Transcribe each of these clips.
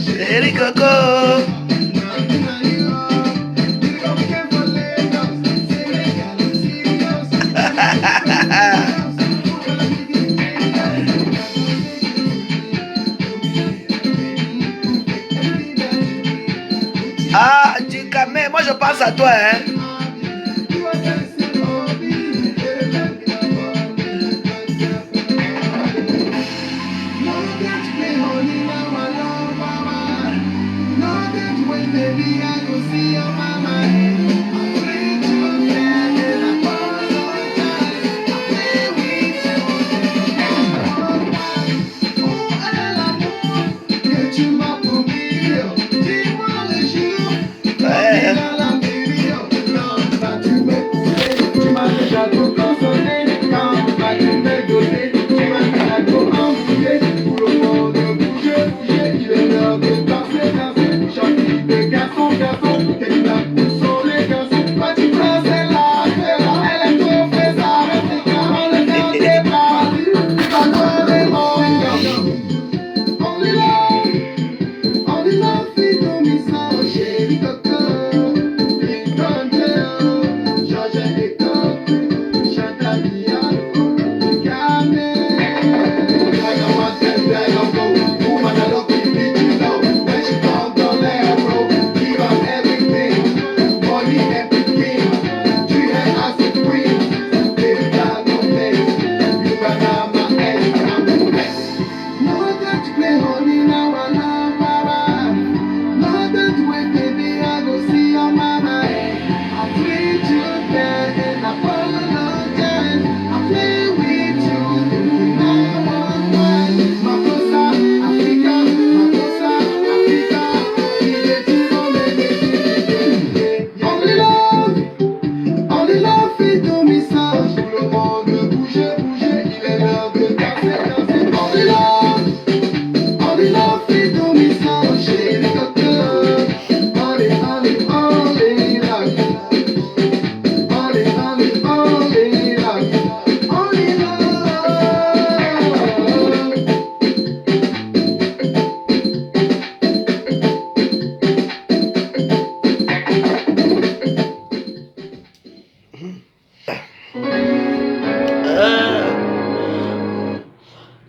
Chérie Coco. Ah, mais moi je pense à toi, hein.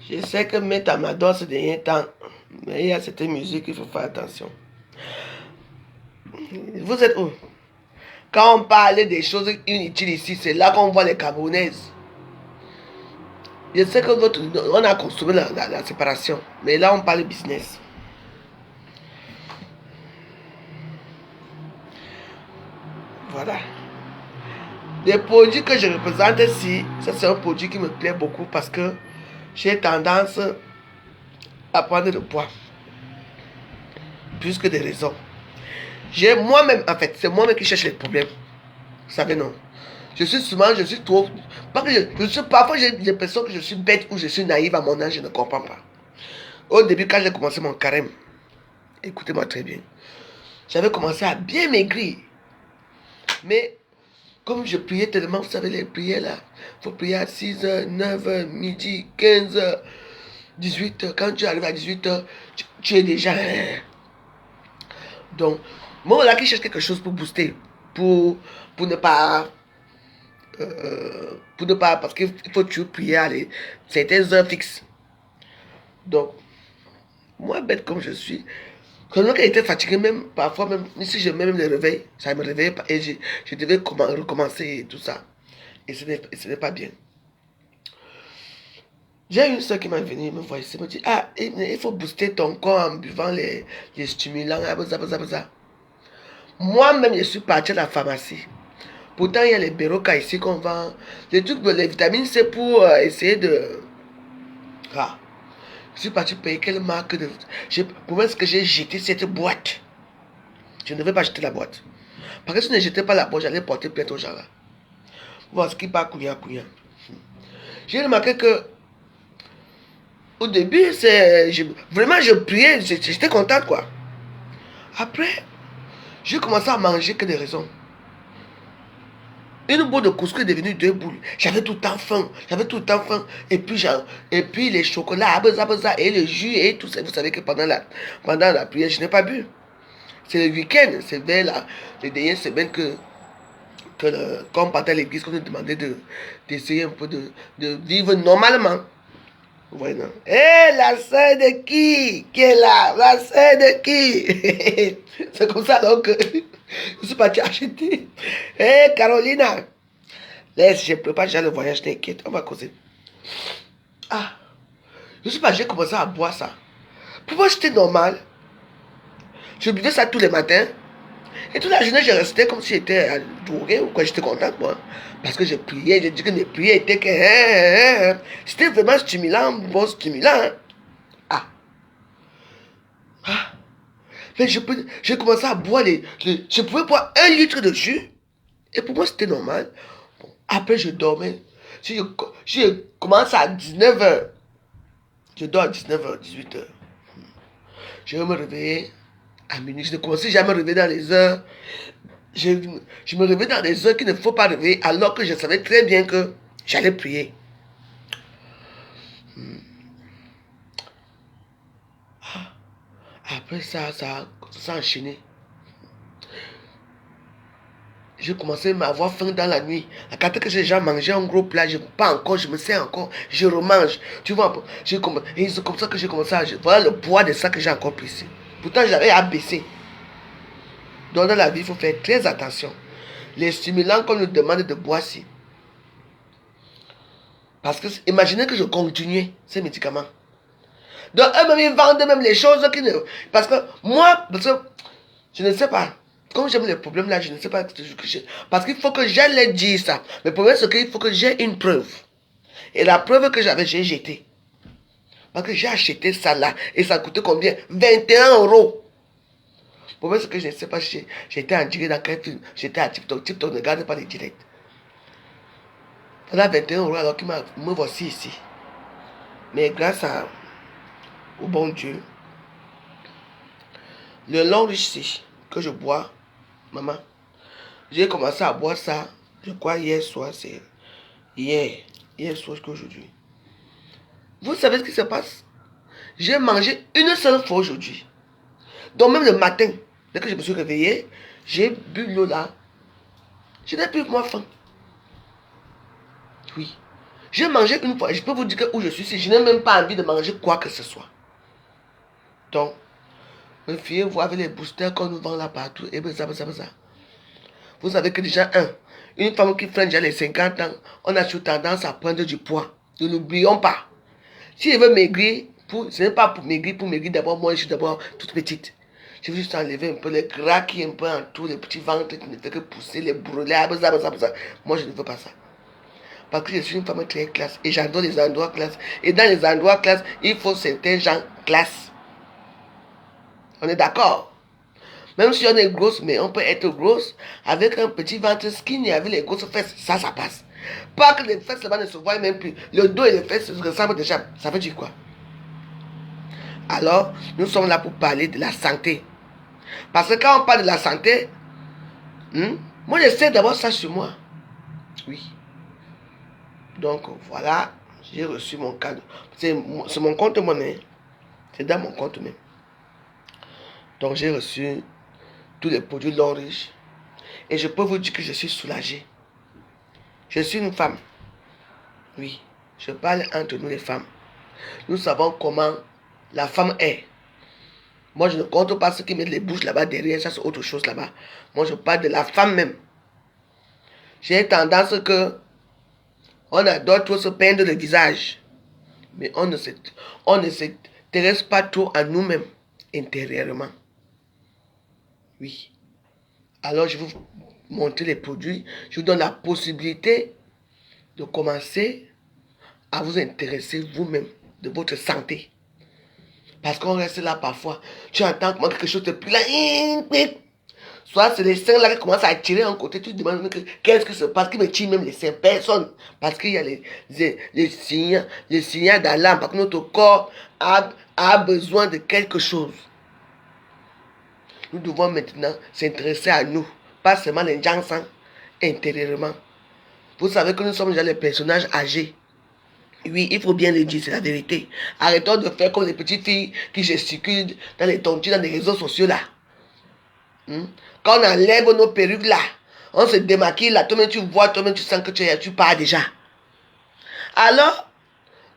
Je sais que mettre à ma danse ces derniers temps, mais il y a certaines musiques, il faut faire attention. Vous êtes où? Quand on parle des choses inutiles ici, c'est là qu'on voit les Camerounaises. Je sais que on a consommé la séparation, mais là on parle business. Voilà. Les produits que je représente ici, ça c'est un produit qui me plaît beaucoup parce que j'ai tendance à prendre le poids. Plus que des raisons. J'ai moi-même, en fait, c'est moi-même qui cherche les problèmes. Vous savez, non. Je suis trop. Parce que parfois, j'ai l'impression que je suis bête ou je suis naïve à mon âge, je ne comprends pas. Au début, quand j'ai commencé mon carême, écoutez-moi très bien, j'avais commencé à bien maigrir. Mais, comme je priais tellement, vous savez, les prières là, il faut prier à 6h, 9h, midi, 15h, 18h. Quand tu arrives à 18h, tu es déjà. Donc, moi là qui cherche quelque chose pour booster, pour ne pas. Parce qu'il faut toujours prier à certaines heures fixes. Donc, moi, bête comme je suis, quand j'étais fatigué, même parfois, même si je mets même le réveil, ça me réveillait pas et je devais recommencer et tout ça. Et ce n'est pas bien. J'ai une soeur qui m'a venu me voir ici, me dit, ah, il faut booster ton corps en buvant les stimulants, Moi-même, je suis parti à la pharmacie. Pourtant, il y a les Beroka ici qu'on vend. Les trucs de les vitamines C pour essayer de. Ah. Je suis parti payer quelle marque de. Comment est-ce que j'ai jeté cette boîte? Je ne devais pas jeter la boîte. Parce que si je ne jetais pas la boîte, j'allais porter plainte au Jara. Voilà ce qui part couillant. J'ai remarqué que. Au début, vraiment, je priais, j'étais contente, quoi. Après, j'ai commencé à manger que des raisons. Une boule de couscous est devenue 2 boules. J'avais tout le temps faim. J'avais tout le temps faim. Et puis les chocolats, et le jus et tout ça. Vous savez que pendant la prière, je n'ai pas bu. C'est le week-end. C'est vers les dernières semaines quand on partait à l'église, qu'on nous demandait d'essayer un peu de vivre normalement. Vous voyez, non? Hé, la sœur de qui est là? La sœur de qui? C'est comme ça donc que je suis parti acheter. Hé, Carolina, laisse, je prépare déjà le voyage, t'inquiète, on va causer. Ah, j'ai commencé à boire ça. Pour moi, c'était normal. Je buvais ça tous les matins. Et toute la journée, je restais comme si j'étais drogué ou quoi, j'étais content, moi. Parce que je priais, j'ai dit que mes prières étaient que... C'était vraiment stimulant, bon stimulant. Hein. Ah. Ah. Mais j'ai commencé à boire je pouvais boire 1 litre de jus. Et pour moi, c'était normal. Bon, après, je dormais. Si je commence à 19h, je dors à 19h, 18h. Je vais me réveiller à minuit. Je ne commençais jamais à me réveiller dans les heures. Je me réveillais dans des heures qu'il ne faut pas réveiller, alors que je savais très bien que j'allais prier. Après ça a enchaîné. J'ai commencé à avoir faim dans la nuit. Quand j'ai déjà mangé un gros plat, pas encore, je me sers encore, je remange. Tu vois, et c'est comme ça que j'ai commencé à... Voilà le poids de ça que j'ai encore pris ici. Pourtant, j'avais abaissé. Donc dans la vie, il faut faire très attention. Les stimulants qu'on nous demande de boire ici. Parce que, imaginez que je continuais ces médicaments. Donc, eux-mêmes, ils vendent même les choses qui ne... Parce que moi, je ne sais pas. Comme j'aime les problèmes là, je ne sais pas. Parce qu'il faut que j'aille dire ça. Le problème, c'est qu'il faut que j'ai une preuve. Et la preuve que j'avais, j'ai jeté. Parce que j'ai acheté ça là. Et ça coûtait combien? 21 €. Le problème, c'est que je ne sais pas si j'étais en direct dans quel film. J'étais à TikTok. TikTok ne garde pas les directs. Pendant 21 € alors qu'il me voici ici. Mais grâce au bon Dieu, le long ici que je bois, maman, j'ai commencé à boire ça, je crois hier soir, c'est hier soir qu'aujourd'hui. Vous savez ce qui se passe? J'ai mangé une seule fois aujourd'hui. Donc même le matin, dès que je me suis réveillé, j'ai bu l'eau là. Je n'ai plus moins faim. Oui. J'ai mangé une fois. Je peux vous dire que où je suis, si je n'ai même pas envie de manger quoi que ce soit. Donc, fiez-vous avec les boosters qu'on nous vend là partout. Et ça. Vous savez que déjà, une femme qui freine déjà les 50 ans, on a toujours tendance à prendre du poids. Ne l'oublions pas. Si je veux maigrir, ce n'est pas pour maigrir d'abord, moi je suis d'abord toute petite. Je veux juste enlever un peu les gras qui est un peu en tout, les petits ventres qui ne fait que pousser, les brûlés, moi je ne veux pas ça. Parce que je suis une femme très classe et j'adore les endroits classe. Et dans les endroits classe, il faut certains gens classe. On est d'accord? Même si on est grosse, mais on peut être grosse avec un petit ventre skinny, avec les grosses fesses, ça passe. Pas que les fesses là-bas ne se voient même plus. Le dos et les fesses se ressemblent déjà. Ça veut dire quoi? Alors, nous sommes là pour parler de la santé. Parce que quand on parle de la santé, moi je sais d'abord ça sur moi. Oui. Donc voilà, j'ai reçu mon cadeau. C'est mon compte monnaie. C'est dans mon compte même. Donc j'ai reçu tous les produits L'Or Riche. Et je peux vous dire que je suis soulagé. Je suis une femme. Oui, je parle entre nous les femmes. Nous savons comment la femme est. Moi, je ne compte pas ceux qui mettent les bouches là-bas derrière. Ça, c'est autre chose là-bas. Moi, je parle de la femme même. J'ai tendance que on adore trop se peindre le visage. Mais on ne s'intéresse pas trop à nous-mêmes intérieurement. Oui. Alors, je vais vous montrer les produits. Je vous donne la possibilité de commencer à vous intéresser vous-même de votre santé. Parce qu'on reste là parfois. Tu entends comment quelque chose te plie là. Soit c'est les seins là qui commencent à tirer un côté. Tu te demandes qu'est-ce que se passe. Qui me tire même les seins? Personne. Parce qu'il y a les signaux d'alarme. Parce que notre corps a besoin de quelque chose. Nous devons maintenant s'intéresser à nous. Pas seulement les gens intérieurement. Vous savez que nous sommes déjà les personnages âgés. Oui, il faut bien le dire, c'est la vérité. Arrêtons de faire comme les petites filles qui gesticulent dans les tontines, dans les réseaux sociaux là. Quand on enlève nos perruques là, on se démaquille là, toi-même tu vois, toi-même tu sens que tu pars déjà. Alors,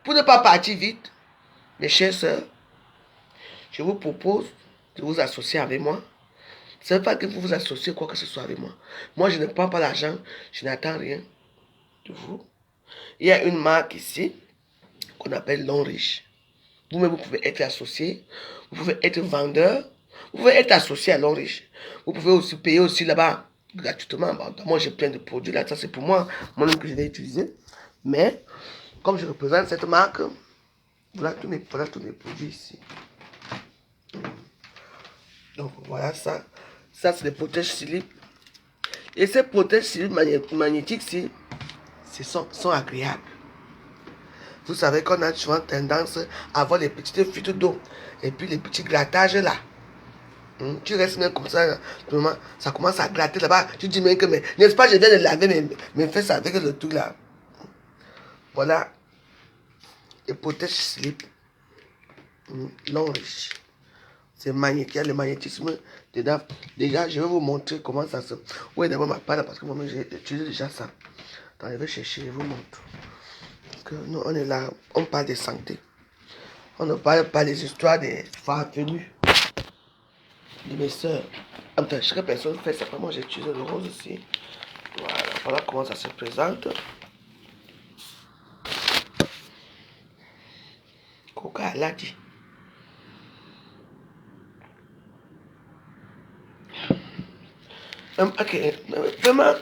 pour ne pas partir vite, mes chères sœurs, je vous propose de vous associer avec moi. Ce n'est pas que vous vous associez quoi que ce soit avec moi. Moi, je ne prends pas l'argent, je n'attends rien de vous. Il y a une marque ici qu'on appelle L'Homme Riche. Vous-même, vous pouvez être associé, vous pouvez être vendeur, vous pouvez être associé à L'Homme Riche. Vous pouvez aussi payer aussi là-bas gratuitement. Bon, moi, j'ai plein de produits là, ça c'est pour moi, moi-même que je vais utiliser. Mais, comme je représente cette marque, voilà tous mes produits ici. Donc, voilà ça. Ça, c'est des protèges slip. Et ces protèges slip magnétiques-ci, sont agréables. Vous savez qu'on a souvent tendance à avoir les petites fuites d'eau et puis les petits grattages là. Tu restes même comme ça, ça commence à gratter là-bas. Tu dis même que, mais n'est-ce pas, je viens de laver mes fesses avec le truc là. Voilà. Les protèges slip. L'Homme Riche. C'est magnétique, il y a le magnétisme dedans. Déjà, je vais vous montrer comment ça se... Oui, d'abord ma part parce que moi j'ai utilisé déjà ça. Attends, je vais chercher, je vous montre. Parce que nous, on est là, on parle de santé. On ne parle pas des histoires des farfelus de mes soeurs. Enfin, chaque personne fait ça. Moi, j'ai utilisé le rose aussi. Voilà comment ça se présente. Coca l'a dit. Ok, vraiment,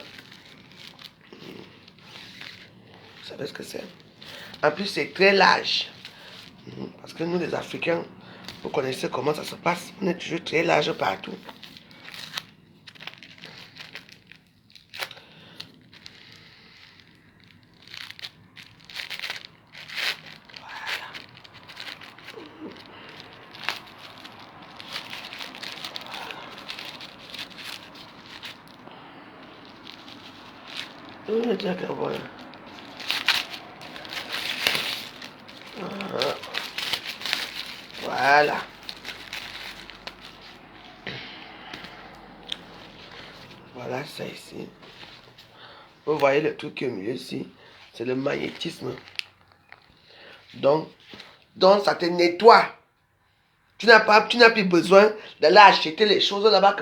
vous savez ce que c'est. En plus, c'est très large. Parce que nous, les Africains, vous connaissez comment ça se passe. On est toujours très large partout. Voilà. Voilà ça ici. Vous voyez le truc qui est au milieu ici. C'est le magnétisme. Donc, ça te nettoie. Tu n'as plus besoin d'aller acheter les choses là-bas.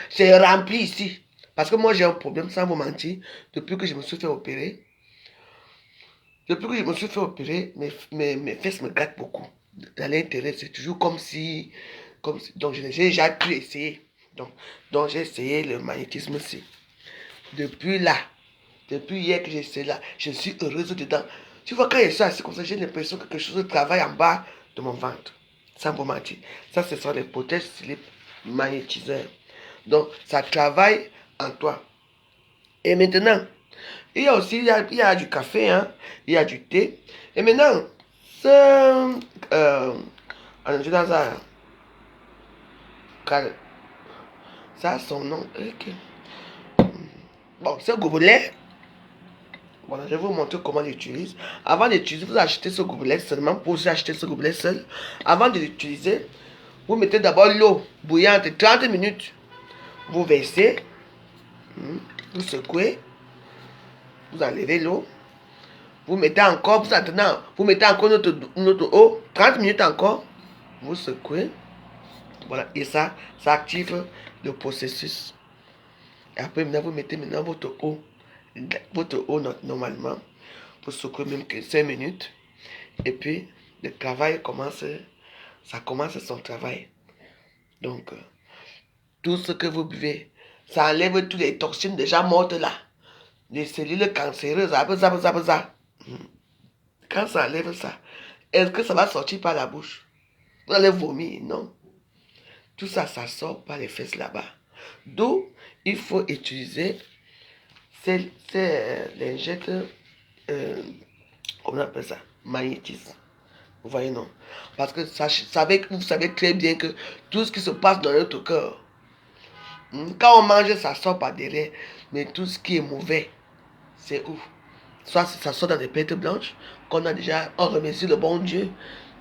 C'est rempli ici. Parce que moi, j'ai un problème, sans vous mentir. Depuis que je me suis fait opérer, mes fesses me gâtent beaucoup. À l'intérieur, c'est toujours comme si... Donc, j'ai déjà pu essayer. Donc j'ai essayé le magnétisme aussi. Depuis là, depuis hier que j'ai essayé là, je suis heureuse dedans. Tu vois, quand je suis assis comme ça, j'ai l'impression que quelque chose travaille en bas de mon ventre. Sans vous mentir. Ça, ce sont les protèges slip magnétiseurs. Donc, ça travaille en toi. Et maintenant, il y a aussi il y a du café, hein, il y a du thé. Et maintenant, on est dans un... Ça a son nom. Okay. Bon, ce gobelet, voilà, je vais vous montrer comment l'utiliser. Avant d'utiliser, vous achetez ce gobelet seulement. Pour vous acheter ce gobelet seul, avant de l'utiliser, vous mettez d'abord l'eau bouillante 30 minutes. Vous versez, vous secouez, vous enlevez l'eau. Vous mettez encore, vous mettez encore notre eau, 30 minutes encore. Vous secouez. Voilà, et ça active le processus. Et après, maintenant, vous mettez votre eau. Votre eau, normalement, vous secouez même 5 minutes. Et puis, le travail commence, ça commence son travail. Donc, tout ce que vous buvez, ça enlève toutes les toxines déjà mortes là. Les cellules cancéreuses, quand ça enlève ça, est-ce que ça va sortir par la bouche? Vous allez vomir, non. Tout ça, ça sort par les fesses là-bas. D'où il faut utiliser ces lingettes, comment on appelle ça, magnétisme. Vous voyez, non? Parce que vous savez très bien que tout ce qui se passe dans notre cœur, quand on mange, ça sort par derrière. Mais tout ce qui est mauvais, c'est où? Soit ça sort dans des pertes blanches, qu'on a déjà, on remercie le bon Dieu.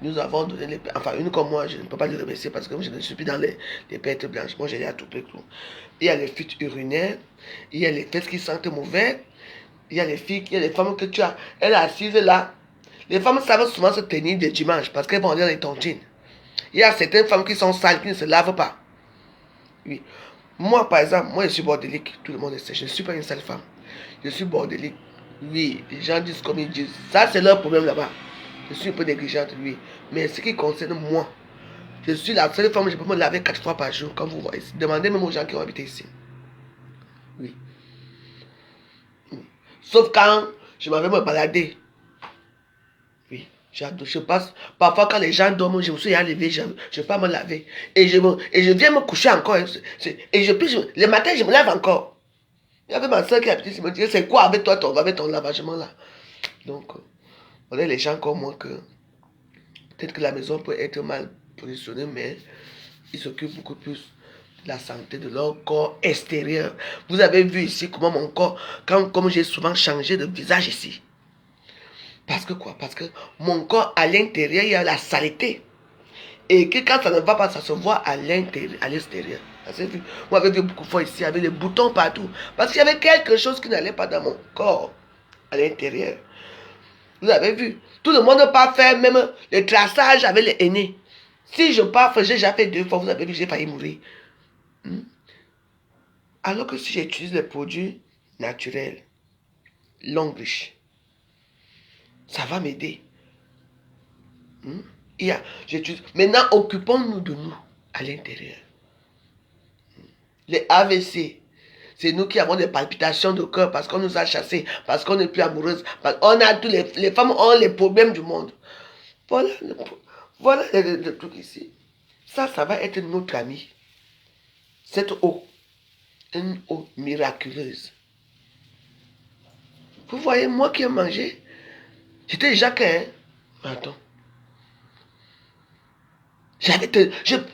Nous avons donné les... Enfin, une comme moi, je ne peux pas le remercier parce que je ne suis plus dans les pertes blanches. Moi, j'ai à tout près. Il y a les fuites urinaires, il y a les fesses qui sentent mauvais, il y a les filles, il y a les femmes que tu as, elles assises là. Les femmes savent souvent se tenir des dimanches parce qu'elles vont aller dans les tontines. Il y a certaines femmes qui sont sales, qui ne se lavent pas. Oui. Moi, par exemple, moi, je suis bordélique. Tout le monde le sait. Je ne suis pas une sale femme. Je suis bordélique. Oui, les gens disent comme ils disent. Ça, c'est leur problème là-bas. Je suis un peu négligente, oui. Mais ce qui concerne moi, je suis la seule femme, je peux me laver 4 fois par jour, comme vous voyez. Demandez même aux gens qui ont habité ici. Oui. Sauf quand je m'avais me balader. Oui. Je passe. Parfois, quand les gens dorment, je me suis levé, je ne vais pas me laver. Et je viens me coucher encore. Et le matin, je me lève encore. Il y avait ma soeur qui habitait ici, me disait, c'est quoi avec toi, avec ton lavagement là? Donc, on est les gens comme moi que peut-être que la maison peut être mal positionnée, mais ils s'occupent beaucoup plus de la santé de leur corps extérieur. Vous avez vu ici comment mon corps, comme j'ai souvent changé de visage ici. Parce que quoi? Parce que mon corps à l'intérieur, il y a la saleté. Et que quand ça ne va pas, ça se voit à l'intérieur, à l'extérieur. Vous avez vu beaucoup de fois ici avec les boutons partout. Parce qu'il y avait quelque chose qui n'allait pas dans mon corps à l'intérieur. Vous avez vu? Tout le monde ne peut pas faire même le traçage avec les aînés. Si je pars, j'ai déjà fait 2 fois, vous avez vu, j'ai failli mourir. Alors que si j'utilise les produits naturels, longs riches, ça va m'aider. Maintenant, occupons-nous de nous à l'intérieur. Les AVC, c'est nous qui avons des palpitations de cœur parce qu'on nous a chassés, parce qu'on n'est plus amoureuse. On a tous les femmes ont les problèmes du monde. Voilà le truc ici. Ça va être notre ami. Cette eau, une eau miraculeuse. Vous voyez, moi qui ai mangé, j'étais déjà qu'un. Attends.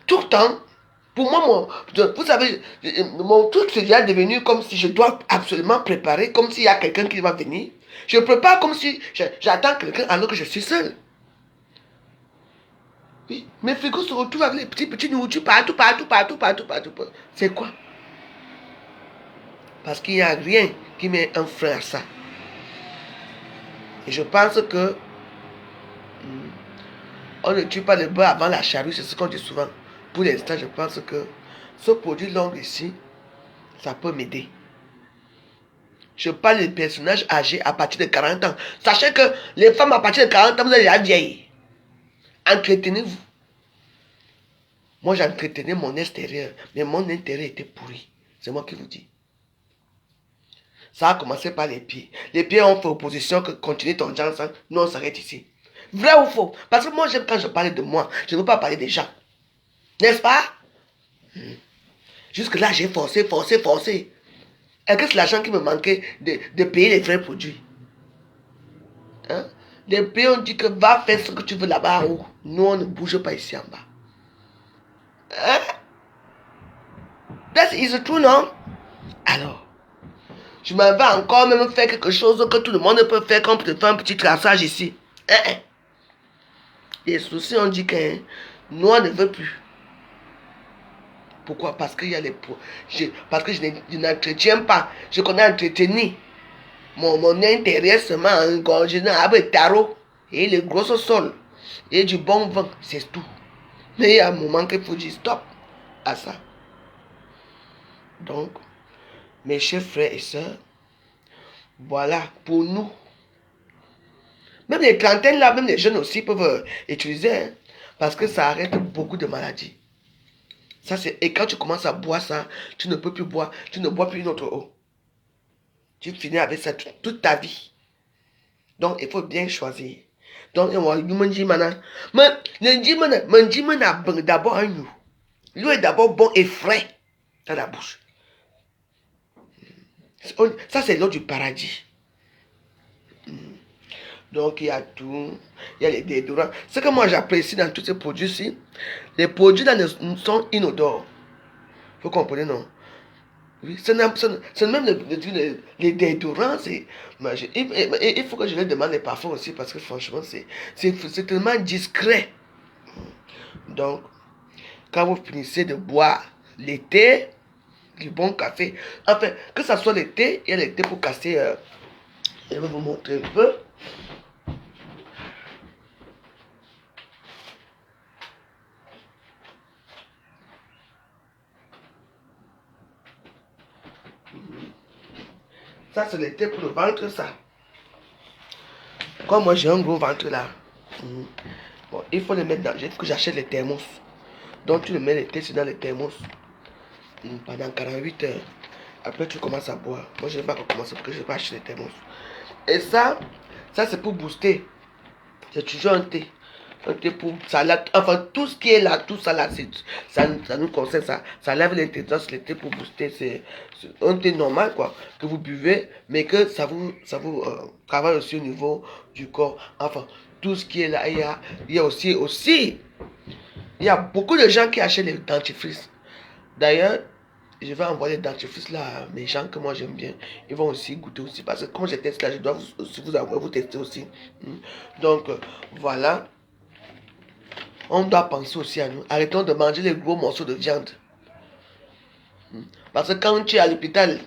Tout le temps, pour moi, vous savez, mon truc c'est déjà devenu comme si je dois absolument préparer, comme s'il y a quelqu'un qui va venir. Je prépare comme si j'attends quelqu'un alors que je suis seul. Oui, mes frigos se retrouvent avec les petits nourritures partout. C'est quoi? Parce qu'il n'y a rien qui met un frein à ça. Et je pense que on ne tue pas le bœuf avant la charrue, c'est ce qu'on dit souvent. Pour l'instant, je pense que ce produit long ici, ça peut m'aider. Je parle des personnages âgés à partir de 40 ans. Sachez que les femmes à partir de 40 ans, vous êtes déjà vieilles. Entretenez-vous. Moi, j'entretenais mon extérieur, mais mon intérieur était pourri. C'est moi qui vous dis. Ça a commencé par les pieds. Les pieds ont fait opposition que continuer ton genre, nous on s'arrête ici. Vrai ou faux? Parce que moi, j'aime quand je parle de moi. Je ne veux pas parler des gens. N'est-ce pas? Jusque là, j'ai forcé. Est-ce que c'est l'argent qui me manquait de payer les vrais produits? Hein? Les pays ont dit que va faire ce que tu veux là-bas en haut. Nous, on ne bouge pas ici en bas. Hein? That is true, non? Alors, je m'en vais encore même faire quelque chose que tout le monde peut faire, comme te faire un petit traçage ici. Les soucis ont dit que nous, on ne veut plus. Pourquoi? Parce qu'il y a parce que je n'entretiens pas. Je connais entretenir mon intérieur seulement engorgé avec tarot et le gros sol et du bon vent, c'est tout. Mais il y a un moment qu'il faut dire stop à ça. Donc, mes chers frères et sœurs, voilà pour nous. Même les trentaines là, même les jeunes aussi peuvent utiliser, hein, parce que ça arrête beaucoup de maladies. Ça, et quand tu commences à boire ça, tu ne peux plus boire, tu ne bois plus une autre eau. Tu finis avec ça toute ta vie. Donc, il faut bien choisir. Donc, il dit d'abord un nous. L'eau est d'abord bon et frais dans la bouche. Ça, c'est l'eau du paradis. Donc, il y a tout. Il y a les déodorants. Ce que moi, j'apprécie dans tous ces produits-ci, les produits là sont inodores. Vous comprenez, non? Oui, c'est même les déodorants. Il faut que je leur demande les parfums aussi parce que franchement, c'est tellement discret. Donc, quand vous finissez de boire l'été, du bon café, enfin, que ça soit l'été, il y a l'été pour casser. Je vais vous montrer un peu. Ça, c'est l'été pour le ventre, ça. Comme moi, j'ai un gros ventre là. Bon, il faut le mettre dans. Il faut que j'achète les thermos. Donc, tu le mets l'été, c'est dans les thermos. Pendant 48 heures. Après, tu commences à boire. Moi, je ne vais pas recommencer parce que je ne vais pas acheter les thermos. Et ça c'est pour booster. C'est toujours un thé. Un thé pour salade. Enfin, tout ce qui est là, tout ça là, ça nous concerne. Ça lève l'intelligence, le thé pour booster. C'est un thé normal, quoi. Que vous buvez, mais que ça vous travaille aussi au niveau du corps. Enfin, tout ce qui est là, il y a aussi, il y a beaucoup de gens qui achètent les dentifrices. D'ailleurs, je vais envoyer les dentifrices là à mes gens que moi j'aime bien. Ils vont aussi goûter aussi. Parce que comme je teste là, je dois vous envoyer, vous tester aussi. Donc, voilà. On doit penser aussi à nous. Arrêtons de manger les gros morceaux de viande. Parce que quand tu es à l'hôpital,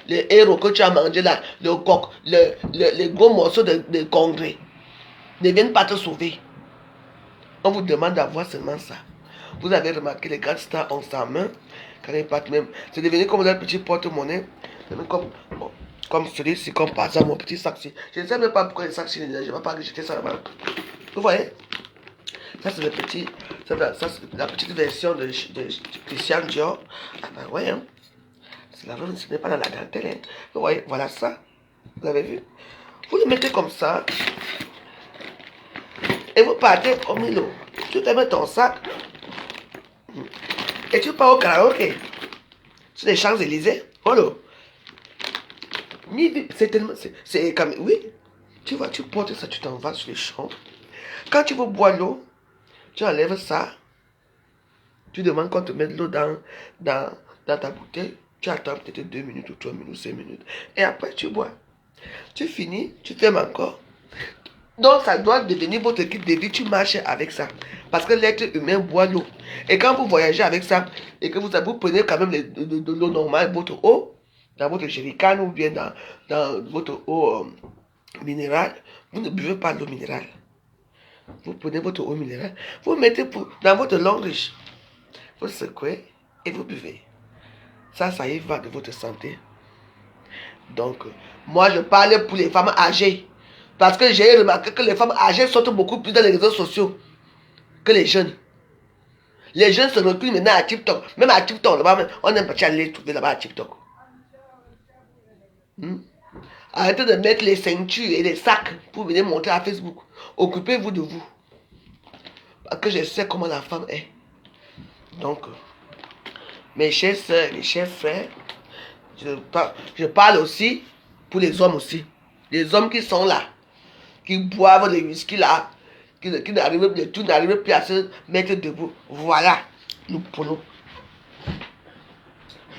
les héros que tu as mangé là, le coq, les gros morceaux de congrès, ne viennent pas te sauver. On vous demande d'avoir seulement ça. Vous avez remarqué, les grandes stars ont sa main, quand ils partent même. C'est devenu comme leur petit porte-monnaie. Comme celui-ci, comme par exemple mon petit sac-ci. Je ne sais même pas pourquoi les sacs-ci, je ne vais pas jeter ça là-bas. Vous voyez? Ça, c'est la petite version de Christian Dior. Ah ben ouais, hein. Ce n'est pas dans la dentelle. Hein. Vous voyez, voilà ça. Vous avez vu? Vous le mettez comme ça. Et vous partez au milieu. Tu te mets ton sac. Et tu pars au karaoké. Sur les Champs-Élysées. Oh là. C'est tellement. C'est comme. Oui. Tu vois, tu portes ça, tu t'en vas sur les champs. Quand tu veux boire l'eau, tu enlèves ça. Tu demandes qu'on te mette l'eau dans ta bouteille. Tu attends peut-être 2 minutes ou 3 minutes, 5 minutes. Et après, tu bois. Tu finis, tu fermes encore. Donc, ça doit devenir votre kit de vie. Tu marches avec ça. Parce que l'être humain boit l'eau. Et quand vous voyagez avec ça, et que vous prenez quand même de l'eau normale, votre eau, dans votre jerrycan ou bien dans votre eau minérale, vous ne buvez pas l'eau minérale. Vous prenez votre eau minérale, vous mettez dans votre longue riche. Vous secouez et vous buvez. Ça y va de votre santé. Donc, moi, je parle pour les femmes âgées. Parce que j'ai remarqué que les femmes âgées sortent beaucoup plus dans les réseaux sociaux que les jeunes. Les jeunes se reculent maintenant à TikTok. Même à TikTok, là-bas, on n'aime pas aller les trouver là-bas à TikTok. Arrêtez de mettre les ceintures et les sacs pour venir montrer à Facebook. Occupez-vous de vous. Parce que je sais comment la femme est. Donc, mes chers soeurs, mes chers frères, je parle aussi pour les hommes aussi. Les hommes qui sont là, qui boivent les whisky là, qui n'arrivent plus à se mettre debout. Voilà, nous prenons.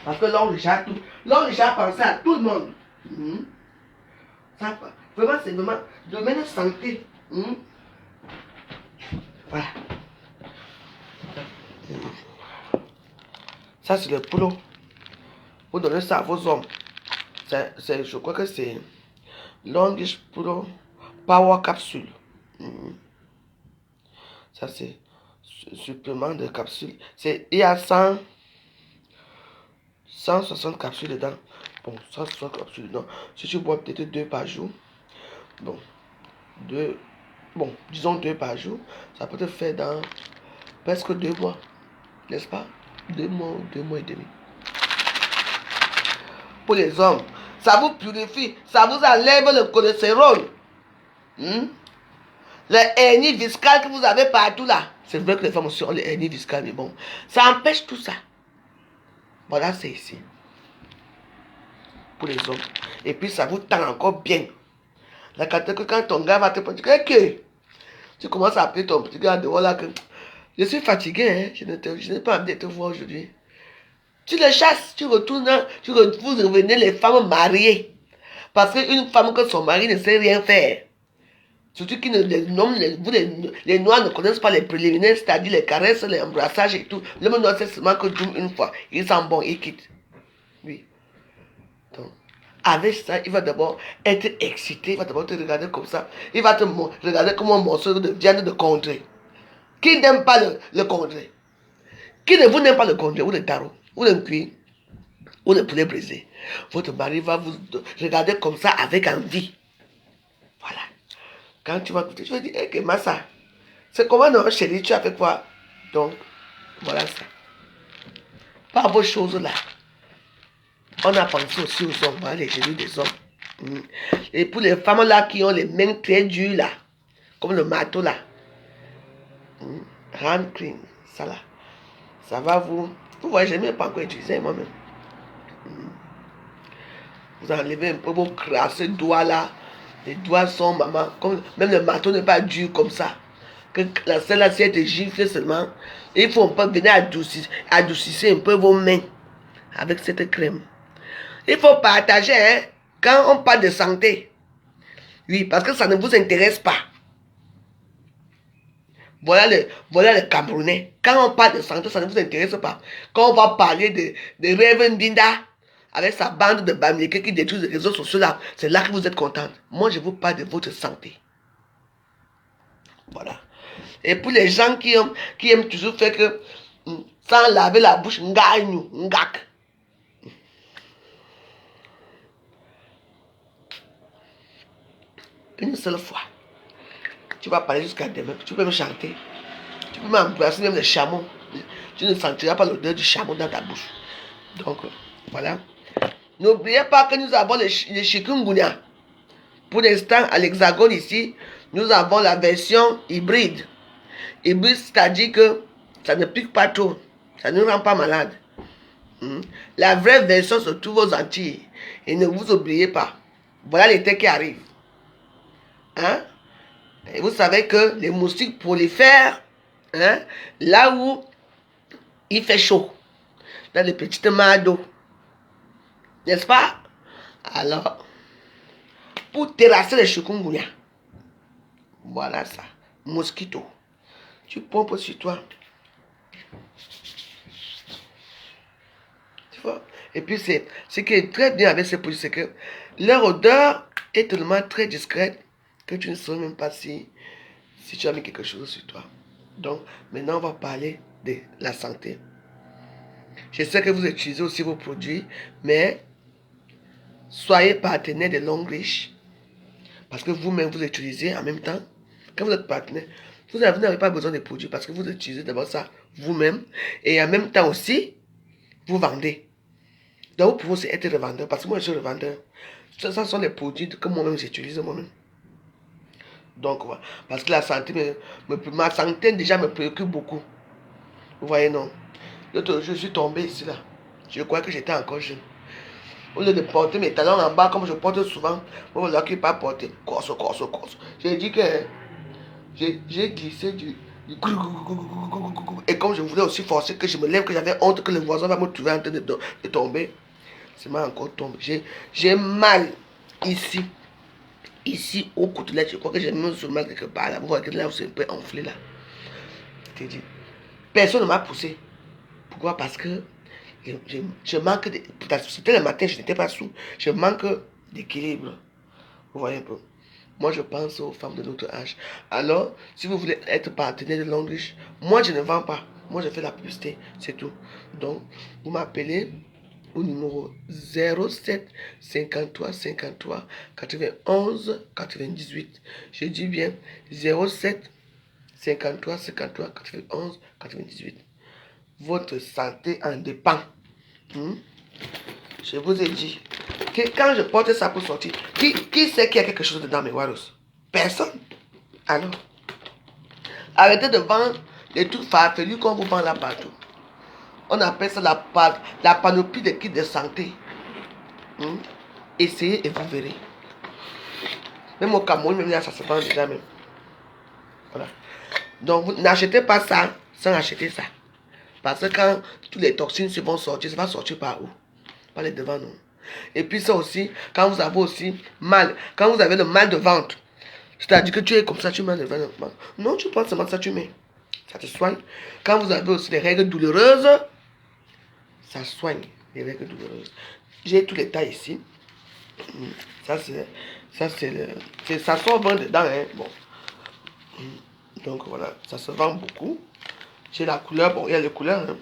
Parce que l'homme Richard pensait à tout le monde. Ça, vraiment, c'est vraiment domaine de santé. Voilà. Ça, c'est le boulot. Vous donnez ça à vos hommes. Je crois que c'est Longish Pro Power Capsule. Ça, c'est supplément de capsules. Il y a 160 capsules dedans. Bon, 160 capsules dedans. Si tu bois peut-être 2 par jour. Disons 2 par jour. Ça peut te faire dans presque 2 mois. N'est-ce pas? 2 mois, 2 mois et demi. Pour les hommes, ça vous purifie. Ça vous enlève le cholestérol. Les hernies viscales que vous avez partout là. C'est vrai que les femmes aussi ont les hernies viscales, mais bon. Ça empêche tout ça. Voilà, c'est ici. Pour les hommes. Et puis ça vous tend encore bien. Là, quand ton gars va te dire que tu commences à appeler ton petit gars dehors là que je suis fatigué, hein. Je n'ai pas envie de te voir aujourd'hui. Tu les chasses, vous revenez les femmes mariées. Parce qu'une femme que son mari ne sait rien faire. Surtout que les noirs ne connaissent pas les préliminaires, c'est-à-dire les caresses, les embrassages et tout. L'homme noir sait seulement que une fois, il sent bon, il quitte. Oui. Donc, avec ça, il va d'abord être excité, il va d'abord te regarder comme ça. Il va te regarder comme un morceau de viande de contrée. Qui n'aime pas le contrée? Qui ne vous n'aime pas le contrée ou le taro, ou le cuit, ou le poulet brisé? Votre mari va vous regarder comme ça avec envie. Voilà. Quand tu vas goûter, tu vas dire, hey, Massa, c'est comment non, chérie, tu as fait quoi? Donc, voilà ça. Par vos choses-là, on a pensé aussi aux hommes, hein, les genoux des hommes. Et pour les femmes là qui ont les mains très dures là, comme le marteau là, hand cream, ça là, ça va vous. Vous voyez, je n'ai même pas encore utilisé moi-même. Vous enlevez un peu vos crasses doigts là. Les doigts sont maman. Comme, même le marteau n'est pas dur comme ça. Que la selle là, si elle te gifle seulement, il faut un peu venir adoucir un peu vos mains avec cette crème. Il faut partager hein, quand on parle de santé. Oui, parce que ça ne vous intéresse pas. Voilà le Camerounais. Quand on parle de santé, ça ne vous intéresse pas. Quand on va parler de Reverend Binda, avec sa bande de Bamileke qui détruisent les réseaux sociaux là, c'est là que vous êtes contente. Moi, je vous parle de votre santé. Voilà. Et pour les gens qui aiment toujours faire que, sans laver la bouche, ngak. Une seule fois. Tu vas parler jusqu'à demain. Tu peux me chanter. Tu peux m'embrasser même le chameau. Tu ne sentiras pas l'odeur du chameau dans ta bouche. Donc, voilà. N'oubliez pas que nous avons le chikungunya. Pour l'instant, à l'Hexagone ici, nous avons la version hybride. Hybride, c'est-à-dire que ça ne pique pas trop. Ça ne rend pas malade. La vraie version se trouve aux Antilles. Et ne vous oubliez pas. Voilà l'été qui arrive. Hein? Et vous savez que les moustiques prolifèrent hein, là où il fait chaud. Dans les petites mares d'eau. N'est-ce pas? Alors, pour terrasser les chikungunya, voilà ça. Mosquito. Tu pompes sur toi. Tu vois? Et puis, ce qui est très bien avec ces produits, c'est que leur odeur est tellement très discrète que tu ne saurais même pas si tu as mis quelque chose sur toi. Donc, maintenant, on va parler de la santé. Je sais que vous utilisez aussi vos produits, mais soyez partenaire de Longreach. Parce que vous-même, vous utilisez en même temps. Quand vous êtes partenaire, vous n'avez pas besoin de produits parce que vous utilisez d'abord ça vous-même. Et en même temps aussi, vous vendez. Donc, vous pouvez aussi être revendeur. Parce que moi, je suis revendeur. Ce sont les produits que moi-même j'utilise moi-même. Donc, voilà. Parce que la santé, ma santé déjà me préoccupe beaucoup. Vous voyez, non? L'autre jour, je suis tombé ici, là. Je crois que j'étais encore jeune. Au lieu de porter mes talons en bas, comme je porte souvent, moi, je ne pas porter. Corse. J'ai dit que j'ai glissé du. Et comme je voulais aussi forcer que je me lève, que j'avais honte que le voisin va me trouver en train de tomber, c'est moi encore tombé. J'ai mal ici. Ici, au côté, je crois que j'ai mis sur mal quelque part. Là, vous voyez que là, c'est un peu enflé là. Je t'ai dit. Personne ne m'a poussé. Pourquoi? Parce que je manque de. C'était le matin, je n'étais pas sous. Je manque d'équilibre. Vous voyez un peu. Moi, je pense aux femmes de notre âge. Alors, si vous voulez être partenaire de Longreach, moi, je ne vends pas. Moi, je fais la publicité. C'est tout. Donc, vous m'appelez au numéro 07 53 53 91 98. Je dis bien 07 53 53 91 98. Votre santé en dépend. Je vous ai dit que quand je porte ça pour sortir, qui sait qu'il y a quelque chose dedans mes waros? Personne. Alors, arrêtez de vendre les trucs farfelus qu'on vous vend là partout. On appelle ça la panoplie des kits de santé. Essayez et vous verrez. Même au Cameroun, même là, ça se vend déjà même. Voilà. Donc, vous n'achetez pas ça sans acheter ça. Parce que quand toutes les toxines se vont sortir, ça va sortir par où? Par les devants, non. Et puis ça aussi, quand vous avez aussi mal, quand vous avez le mal de ventre, c'est-à-dire que tu es comme ça, tu mets le ventre. Non, tu prends seulement ça, tu mets. Ça te soigne. Quand vous avez aussi des règles douloureuses, ça soigne les règles douloureuses. J'ai tous les tailles ici. Ça ça sort bon dedans, hein. Bon. Donc voilà, ça se vend beaucoup. J'ai la couleur, bon, il y a les couleurs, hein.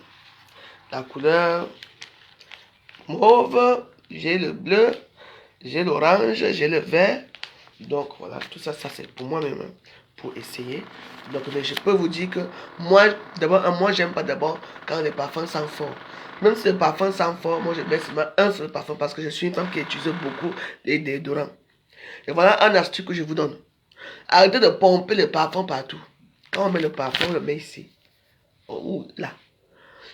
La couleur mauve, j'ai le bleu, j'ai l'orange, j'ai le vert. Donc voilà, tout ça, ça c'est pour moi-même, hein, pour essayer. Donc mais je peux vous dire que moi, d'abord, moi j'aime pas d'abord quand les parfums sentent fort. Même si le parfum sent fort, moi je mets seulement un seul parfum parce que je suis une femme qui utilise beaucoup les déodorants. Et voilà un astuce que je vous donne. Arrêtez de pomper le parfum partout. Quand on met le parfum, on le met ici. Ou là.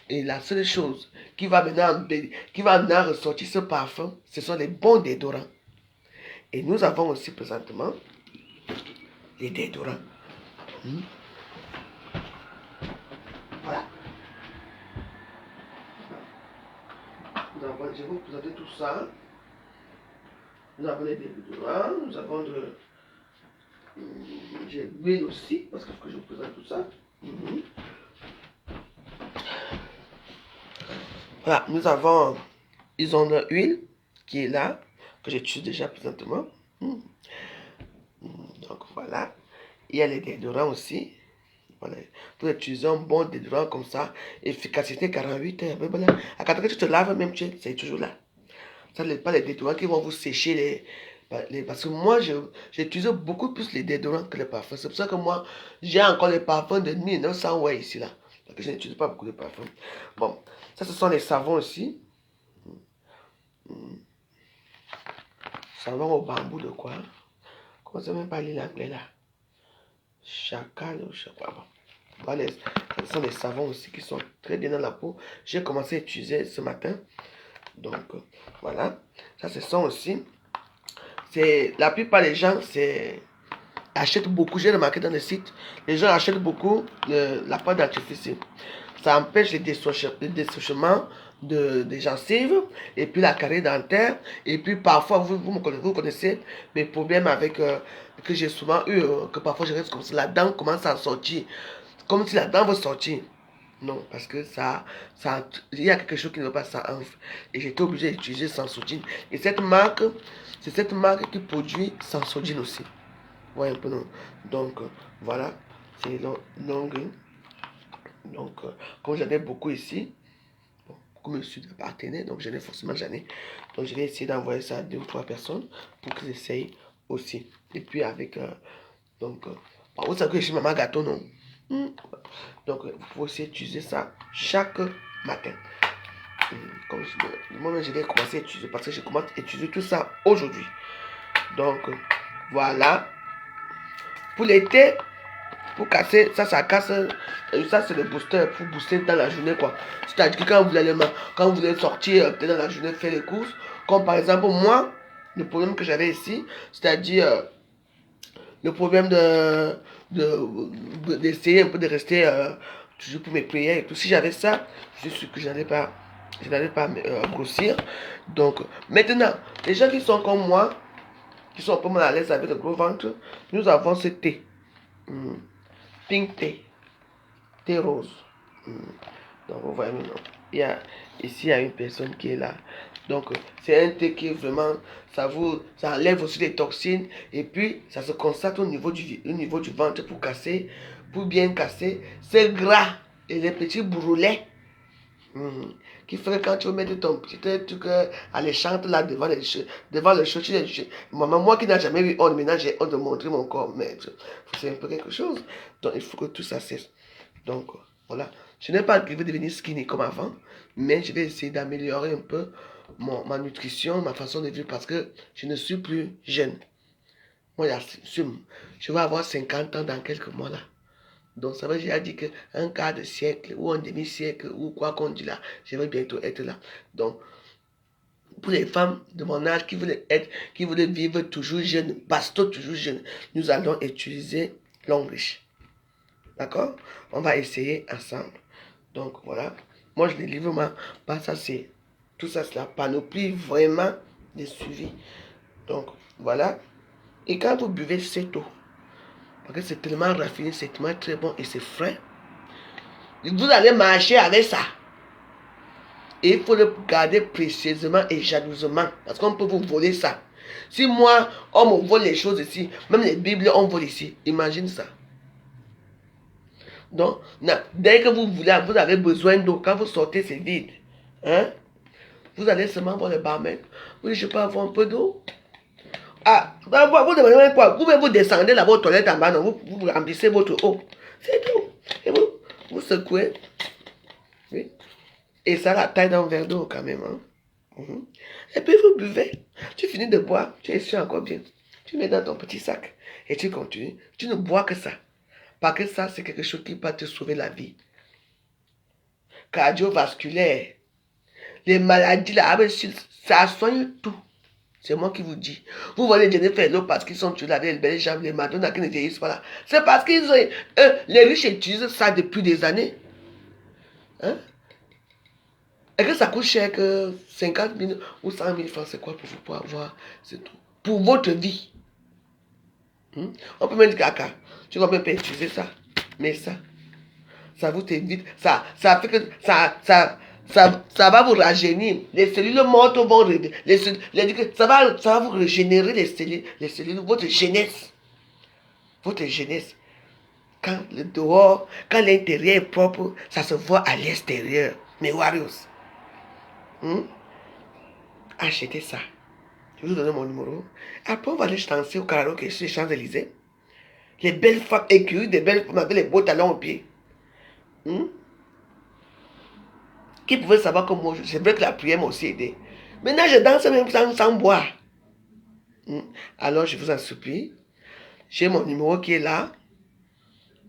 Et la seule chose qui va maintenant ressortir ce parfum, ce sont les bons déodorants. Et nous avons aussi présentement les déodorants. Voilà. Je vais vous présenter tout ça. Nous avons les déodorants, nous avons de... J'ai l'huile aussi, parce que je vous présente tout ça. Voilà, nous avons... Ils ont de l'huile qui est là, que j'utilise déjà présentement. Donc voilà. Il y a les déodorants aussi. Voilà. Vous utilisez un bon déodorant comme ça. Efficacité 48 heures. Voilà. À 4 heures, tu te laves même, c'est toujours là. Ça n'est pas les déodorants qui vont vous sécher parce que moi, j'utilise beaucoup plus les déodorants que les parfums. C'est pour ça que moi, j'ai encore les parfums de 1900 ouais ici là. Parce que je n'utilise pas beaucoup de parfums. Bon, ça ce sont les savons aussi. Savon au bambou de quoi? Comment ça même pas l'anglais là? Chacal ou je sais pas. Bon. Voilà, ce sont des savons aussi qui sont très bien dans la peau. J'ai commencé à utiliser ce matin. Donc, voilà. Ça, ce sont aussi. La plupart des gens achètent beaucoup. J'ai remarqué dans le site, les gens achètent beaucoup la pâte dentifrice. Ça empêche le dessouchement des gencives et puis la carie dentaire. Et puis parfois, vous connaissez mes problèmes avec que j'ai souvent eu, que parfois je reste comme ça, la dent commence à sortir. Comme si la dent veut sortir. Non, parce que il y a quelque chose qui ne va pas, ça enfle. Et j'étais obligé d'utiliser Sensodyne. Et c'est cette marque qui produit Sensodyne aussi. Ouais, un peu non. Donc, voilà. C'est longue. Donc, comme j'en ai beaucoup ici, bon, comme je suis partenaire, donc j'en ai. Donc, je vais essayer d'envoyer ça à 2 ou 3 personnes pour qu'ils essayent aussi. Et puis, avec. Donc, vous savez que je suis maman gâteau, non? Donc, vous pouvez aussi utiliser ça chaque matin. Moi-même, je vais commencer à utiliser parce que je commence à utiliser tout ça aujourd'hui. Donc, voilà. Pour l'été, pour casser, ça casse. Ça, c'est le booster pour booster dans la journée, quoi. C'est-à-dire que quand vous voulez sortir dans la journée, faire les courses, comme par exemple, moi, le problème que j'avais ici, c'est-à-dire le problème d'essayer un peu de rester toujours pour mes prières et tout. Si j'avais ça, je suis sûr que je n'allais pas grossir. Donc, maintenant, les gens qui sont comme moi, qui sont un peu mal à l'aise avec le gros ventre, nous avons ce thé. Pink thé. Thé rose. Donc, vous voyez maintenant. Ici, il y a une personne qui est là. Donc, c'est un thé qui est vraiment, ça enlève aussi les toxines. Et puis, ça se constate au niveau du ventre pour bien casser. C'est gras et les petits bourrelets. Qui fait que quand tu veux mettre ton petit truc à l'échante là devant le show, moi qui n'a jamais eu honte, maintenant j'ai honte de montrer mon corps, mais c'est un peu quelque chose. Donc il faut que tout ça cesse. Donc voilà, je n'ai pas arrivé à devenir skinny comme avant, mais je vais essayer d'améliorer un peu ma nutrition, ma façon de vivre parce que je ne suis plus jeune. Moi, je vais avoir 50 ans dans quelques mois là. Donc, ça veut dire qu'un quart de siècle ou un demi-siècle ou quoi qu'on dit là, je vais bientôt être là. Donc, pour les femmes de mon âge qui voulaient vivre toujours jeune, basto toujours jeune, nous allons utiliser l'homme riche. D'accord? On va essayer ensemble. Donc voilà. Moi je les livre pas ça c'est. Tout ça c'est la panoplie vraiment de suivi. Donc voilà. Et quand vous buvez cette eau, parce que c'est tellement raffiné, c'est tellement très bon et c'est frais, vous allez marcher avec ça. Et il faut le garder précieusement et jalousement. Parce qu'on peut vous voler ça. Si moi, on me vole les choses ici, même les Bibles, on vole ici. Imagine ça. Donc, dès que vous voulez, vous avez besoin d'eau. Quand vous sortez, c'est vide. Hein? Vous allez seulement voir le barman. Vous dites, je peux avoir un peu d'eau? Ah, vous demandez même quoi? Vous descendez là-bas aux toilettes en bas, non? Vous remplissez votre eau. C'est tout. Et vous secouez. Oui. Et ça, la taille d'un verre d'eau quand même. Hein? Et puis vous buvez. Tu finis de boire, tu essuies encore bien. Tu mets dans ton petit sac et tu continues. Tu ne bois que ça. Parce que ça, c'est quelque chose qui va te sauver la vie. Cardiovasculaire. Les maladies là, ça soigne tout. C'est moi qui vous dis. Vous voyez Jennifer Lopez parce qu'ils sont sur la les belles jambes, les Madonna qui ne vieillissent pas là. C'est parce qu'ils ont. Les riches utilisent ça depuis des années. Hein? Et que ça coûte cher que 50 000 ou 100 000 francs, c'est quoi pour vous pour avoir, c'est tout. Pour votre vie. On peut mettre caca. Tu vas même pas utiliser ça. Mais ça vous évite. Ça fait que ça va vous rajeunir. Les cellules mortes vont ça va vous régénérer les cellules, votre jeunesse. Votre jeunesse. Quand le dehors, quand l'intérieur est propre, ça se voit à l'extérieur. Mes warriors. Achetez ça. Je vais vous donner mon numéro. Après, on va aller danser au karaoké sur les Champs-Élysées. Les belles femmes écuries, des belles femmes avec les beaux talons aux pieds. Qui pouvait savoir que moi, c'est vrai que la prière m'a aussi aidé. Maintenant, je danse même sans boire. Alors, je vous en supplie. J'ai mon numéro qui est là.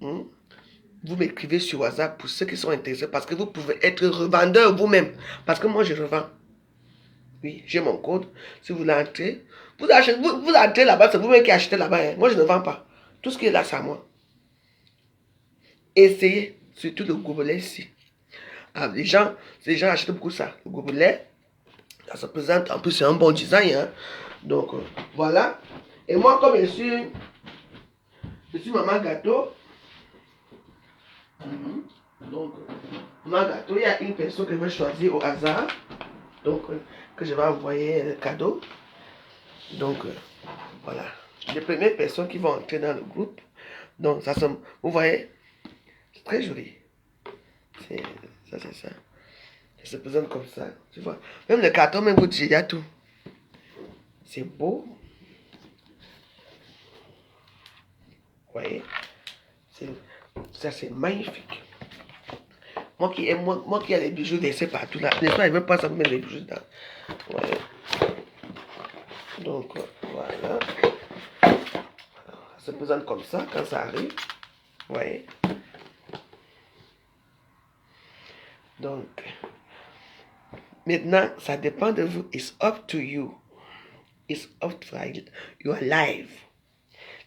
Vous m'écrivez sur WhatsApp pour ceux qui sont intéressés parce que vous pouvez être revendeur vous-même. Parce que moi, je revends. Oui, j'ai mon code. Si vous l'entrez, vous entrez là-bas, c'est vous-même qui achetez là-bas. Hein. Moi, je ne vends pas. Tout ce qui est là, c'est à moi. Essayez, surtout le gobelet ici. Ah, les gens achètent beaucoup ça. Le gobelet, ça se présente. En plus, c'est un bon design. Hein. Donc, voilà. Et moi, comme je suis maman gâteau. Donc, maman gâteau, il y a une personne que je vais choisir au hasard. Donc, que je vais envoyer un cadeau. Donc, voilà. Les premières personnes qui vont entrer dans le groupe. Donc, ça se, vous voyez, c'est très joli. Ça, c'est ça. Ça se présente comme ça. Tu vois. Même le carton, même vous dites, il y a tout. C'est beau. Vous voyez. Ça, c'est magnifique. Moi qui ai les bijoux laissés partout là. N'est-ce pas, il ne veut pas ça mettre les bijoux dedans. Ouais. Donc, voilà. Ça se présente comme ça quand ça arrive. Vous voyez. Donc, maintenant, ça dépend de vous. It's up to you. It's up to your life.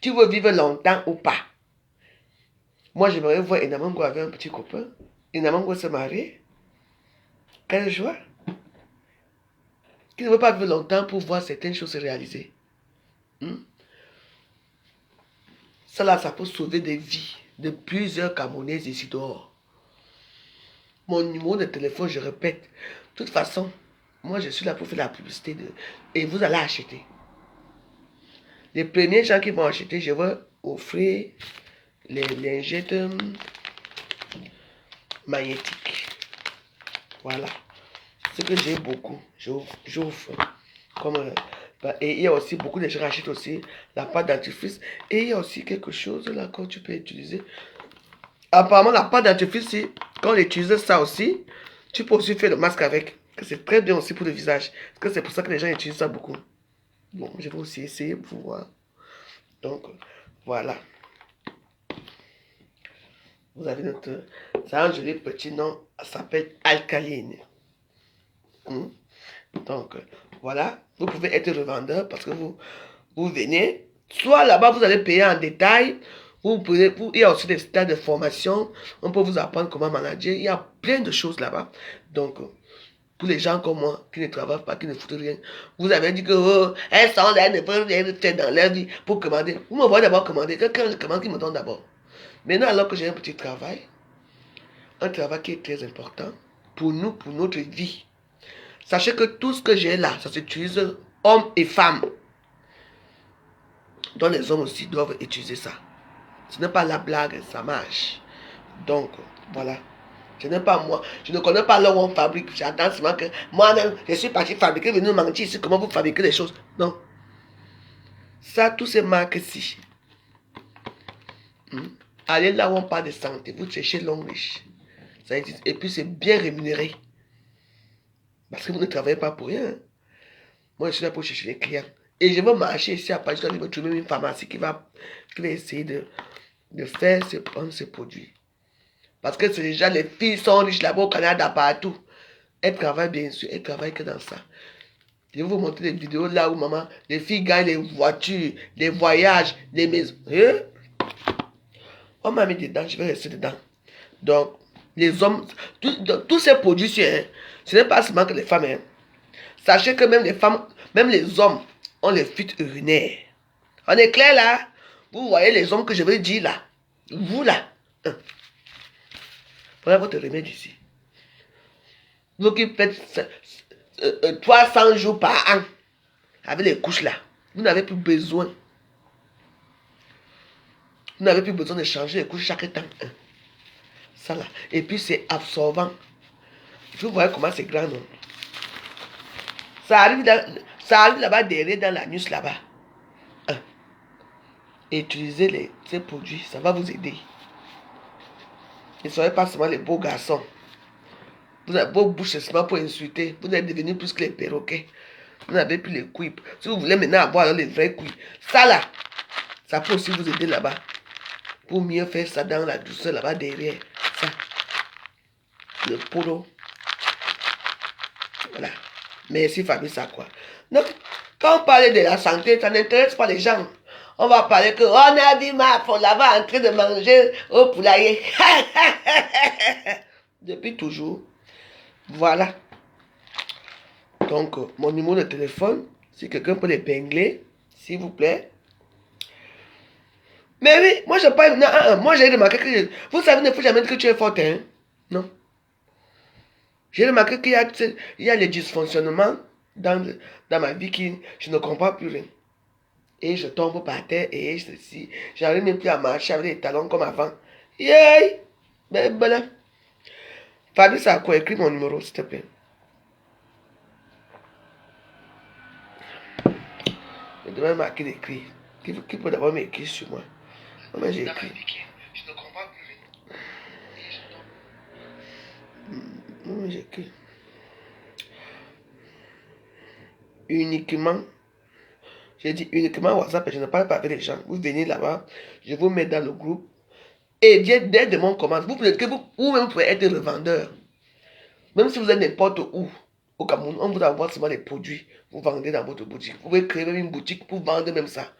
Tu veux vivre longtemps ou pas? Moi, j'aimerais voir Inamango avec un petit copain. Inamango se marier. Quelle joie. Qui ne veut pas vivre longtemps pour voir certaines choses se réaliser. Ça là, ça peut sauver des vies de plusieurs Camerounais ici dehors. Mon numéro de téléphone, je répète. De toute façon, moi, je suis là pour faire la publicité. Et vous allez acheter. Les premiers gens qui vont acheter, je vais offrir les lingettes magnétiques. Voilà. Ce que j'ai beaucoup, j'offre. Et il y a aussi beaucoup de gens qui achètent aussi la pâte dentifrice. Et il y a aussi quelque chose là que tu peux utiliser. Apparemment, la pâte dentifrice, quand on utilise ça aussi, tu peux aussi faire le masque avec. C'est très bien aussi pour le visage. Parce que c'est pour ça que les gens utilisent ça beaucoup. Bon, je vais aussi essayer pour voir. Donc, voilà. Vous avez notre... Ça a un joli petit nom. Ça s'appelle Alcaline. Donc, voilà. Vous pouvez être revendeur parce que vous venez. Soit là-bas, vous allez payer en détail. Il y a aussi des stades de formation. On peut vous apprendre comment manager. Il y a plein de choses là-bas. Donc, pour les gens comme moi, qui ne travaillent pas, qui ne foutent rien, vous avez dit que elles ne peuvent rien faire dans leur vie pour commander. Vous me voyez d'abord commander. Quelqu'un je commande qui me donne d'abord. Maintenant, alors que j'ai un petit travail, un travail qui est très important pour nous, pour notre vie. Sachez que tout ce que j'ai là, ça s'utilise hommes et femmes. Donc les hommes aussi doivent utiliser ça. Ce n'est pas la blague, ça marche. Donc, voilà. Ce n'est pas moi. Je ne connais pas là où on fabrique. J'attends seulement que moi-même, je suis parti fabriquer, venir mentir ici, comment vous fabriquez les choses. Non. Ça, tous ces marques-ci. Allez là où on parle de santé. Vous cherchez Long Riche. Ça existe. Et puis, c'est bien rémunéré. Parce que vous ne travaillez pas pour rien. Moi, je suis là pour chercher les clients. Et je vais marcher ici à Paris. Je vais trouver une pharmacie qui va essayer de faire ces produits. Parce que c'est déjà les filles sont riches là-bas au Canada, partout. Elles travaillent bien sûr, elles travaillent que dans ça. Je vais vous montrer des vidéos là où maman, les filles gagnent les voitures, les voyages, les maisons. On m'a mis dedans, je vais rester dedans. Donc, les hommes, tous ces produits, ce n'est pas seulement que les femmes. Hein. Sachez que même les femmes, même les hommes ont les fuites urinaires. On est clair là? Vous voyez les hommes que je veux dire là? Vous là? Voilà votre remède ici. Vous qui faites 300 jours par an avec les couches là, vous n'avez plus besoin. Vous n'avez plus besoin de changer les couches chaque temps. Ça là. Et puis c'est absorbant. Vous voyez comment c'est grand, non? Ça arrive là-bas derrière dans la nuit là-bas. Utilisez ces produits, ça va vous aider. Ne soyez pas seulement les beaux garçons. Vous avez beau bouche seulement pour insulter. Vous êtes devenus plus que les perroquets. Vous n'avez plus les couilles. Si vous voulez maintenant avoir les vraies couilles, ça là, ça peut aussi vous aider là-bas. Pour mieux faire ça dans la douceur là-bas derrière. Ça. Le polo. Voilà. Merci Fabrice ça quoi. Donc, quand on parle de la santé, ça n'intéresse pas les gens. On va parler que on a vu ma femme là-bas en train de manger au poulailler. Depuis toujours. Voilà. Donc, mon numéro de téléphone, si quelqu'un peut l'épingler, s'il vous plaît. Mais oui, moi je parle. Non, moi j'ai remarqué que. Vous savez, il ne faut jamais dire que tu es forte, hein? Non. J'ai remarqué qu'il y a les dysfonctionnements dans ma vie qui je ne comprends plus rien. Et je tombe par terre et ceci. J'arrive même plus à marcher avec les talons comme avant. Yay! Ben voilà. Fabrice a quoi? Écris mon numéro, s'il te plaît. Je devrais marquer l'écrit. Qui peut d'abord m'écrire sur moi? Non, mais j'ai écrit. Je ne comprends plus rien. Non, mais j'ai écrit. Uniquement. J'ai dit uniquement WhatsApp et je ne parle pas avec les gens. Vous venez là-bas, je vous mets dans le groupe. Et dès demain on commence. Vous-même pouvez être revendeur. Même si vous êtes n'importe où au Cameroun, on vous envoie seulement les produits. Vous vendez dans votre boutique. Vous pouvez créer même une boutique pour vendre même ça.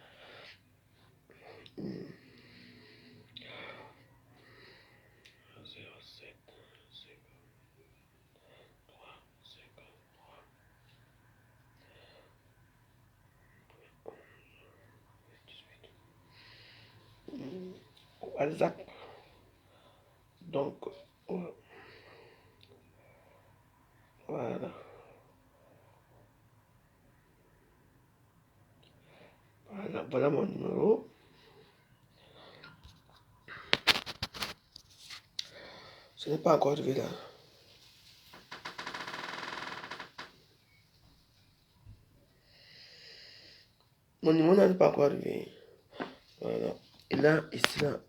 WhatsApp. Donc, voilà. Voilà mon numéro. Ce n'est pas encore arrivé là. Mon numéro n'est pas encore arrivé. Voilà. Et là, ici, là,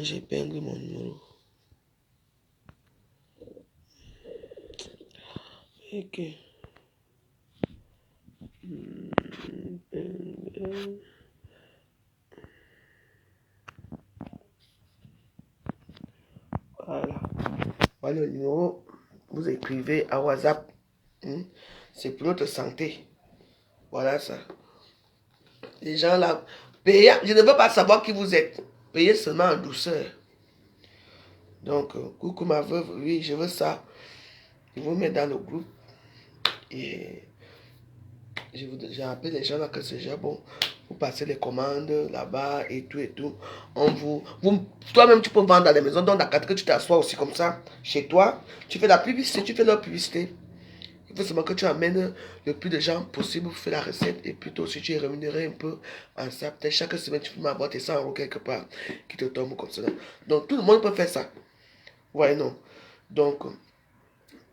j'ai épinglé mon numéro. Ok. Voilà. Voilà le numéro. Vous écrivez à WhatsApp. C'est pour notre santé. Voilà ça. Les gens là, Payez, je ne veux pas savoir qui vous êtes. Payez seulement en douceur. Donc, coucou ma veuve, oui, je veux ça. Je vous mets dans le groupe. Et j'ai appelé les gens là que c'est déjà bon. Vous passez les commandes là-bas et tout et tout. Toi-même, tu peux vendre dans les maisons. Dans la carte que tu t'assois aussi comme ça, chez toi. Tu fais la publicité, tu fais leur publicité. Il faut seulement que tu amènes le plus de gens possible pour faire la recette. Et plutôt si tu es rémunéré un peu en ça. Peut-être chaque semaine, tu peux m'avoir tes 100 € quelque part qui te tombent comme ça. Donc, tout le monde peut faire ça. Ouais, non. Donc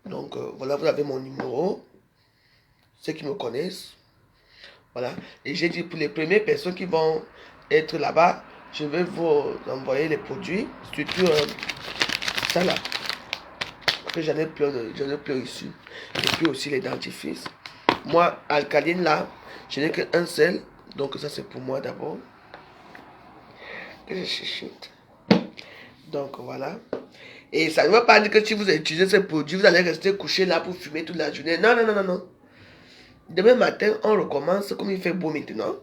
voilà, vous avez mon numéro. Ceux qui me connaissent. Voilà. Et j'ai dit pour les premières personnes qui vont être là-bas, je vais vous envoyer les produits. Surtout ça là. Que j'en ai plus ici. Et puis aussi les dentifrices. Moi, alcaline là, je n'ai qu'un seul. Donc ça c'est pour moi d'abord. Que je chuchote. Donc voilà. Et ça ne veut pas dire que si vous utilisez ces produits, vous allez rester couché là pour fumer toute la journée. Non, non, non, non, non. Demain matin, on recommence comme il fait beau maintenant.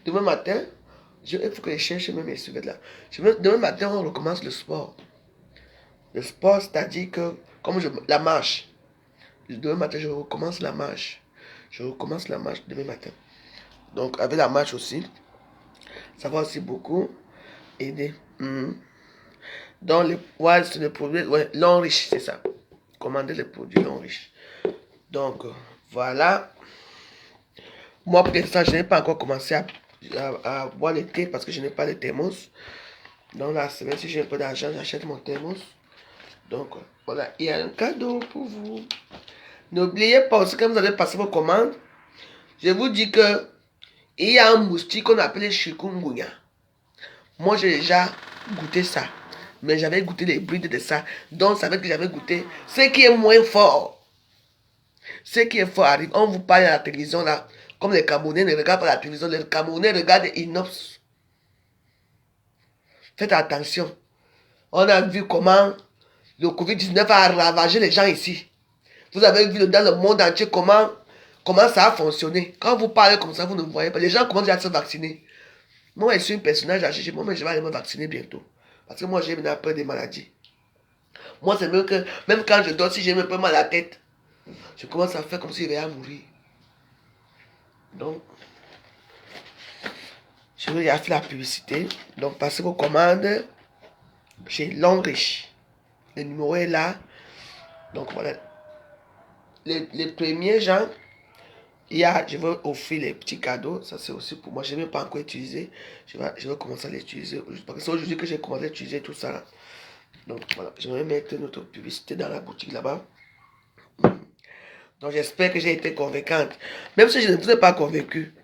Demain matin, il faut que je cherche même mes survêtements là. Demain matin, on recommence le sport. Le sport, c'est-à-dire que, comme la marche. Demain matin, je recommence la marche. Je recommence la marche demain matin. Donc, avec la marche aussi, ça va aussi beaucoup aider. Dans les poils, c'est le produit, ouais, long riche, c'est ça. Commander les produits long riche. Donc, voilà. Moi, pour l'instant, je n'ai pas encore commencé à boire le thé parce que je n'ai pas de thermos. Donc, la semaine, si j'ai un peu d'argent, j'achète mon thermos. Donc, voilà. Il y a un cadeau pour vous. N'oubliez pas aussi, quand vous allez passer vos commandes, je vous dis que il y a un moustique qu'on appelle chikungunya. Moi, j'ai déjà goûté ça. Mais j'avais goûté les brides de ça. Donc, ça veut dire que j'avais goûté ce qui est moins fort. Ce qui est fort arrive. On vous parle à la télévision là. Comme les Camerounais ne regardent pas la télévision. Les Camerounais regardent Inops. Faites attention. On a vu comment le Covid-19 a ravagé les gens ici. Vous avez vu dans le monde entier comment ça a fonctionné. Quand vous parlez comme ça, vous ne voyez pas. Les gens commencent à se vacciner. Moi, je suis un personnage âgé. Moi, je vais aller me vacciner bientôt. Parce que moi, j'ai maintenant peur des maladies. Moi, c'est même que, même quand je dors, si j'ai un peu mal à la tête, je commence à faire comme si j'allais mourir. Donc, je vais faire la publicité. Donc, passez vos commandes chez Longriche. Le numéro est là. Donc, voilà. Les premiers gens, je vais offrir les petits cadeaux. Ça, c'est aussi pour moi. Je n'ai pas encore utilisé. Je vais commencer à l'utiliser. Parce que c'est aujourd'hui que j'ai commencé à utiliser tout ça. Là. Donc, voilà. Je vais mettre notre publicité dans la boutique là-bas. Donc, j'espère que j'ai été convaincante. Même si je ne vous ai pas convaincu,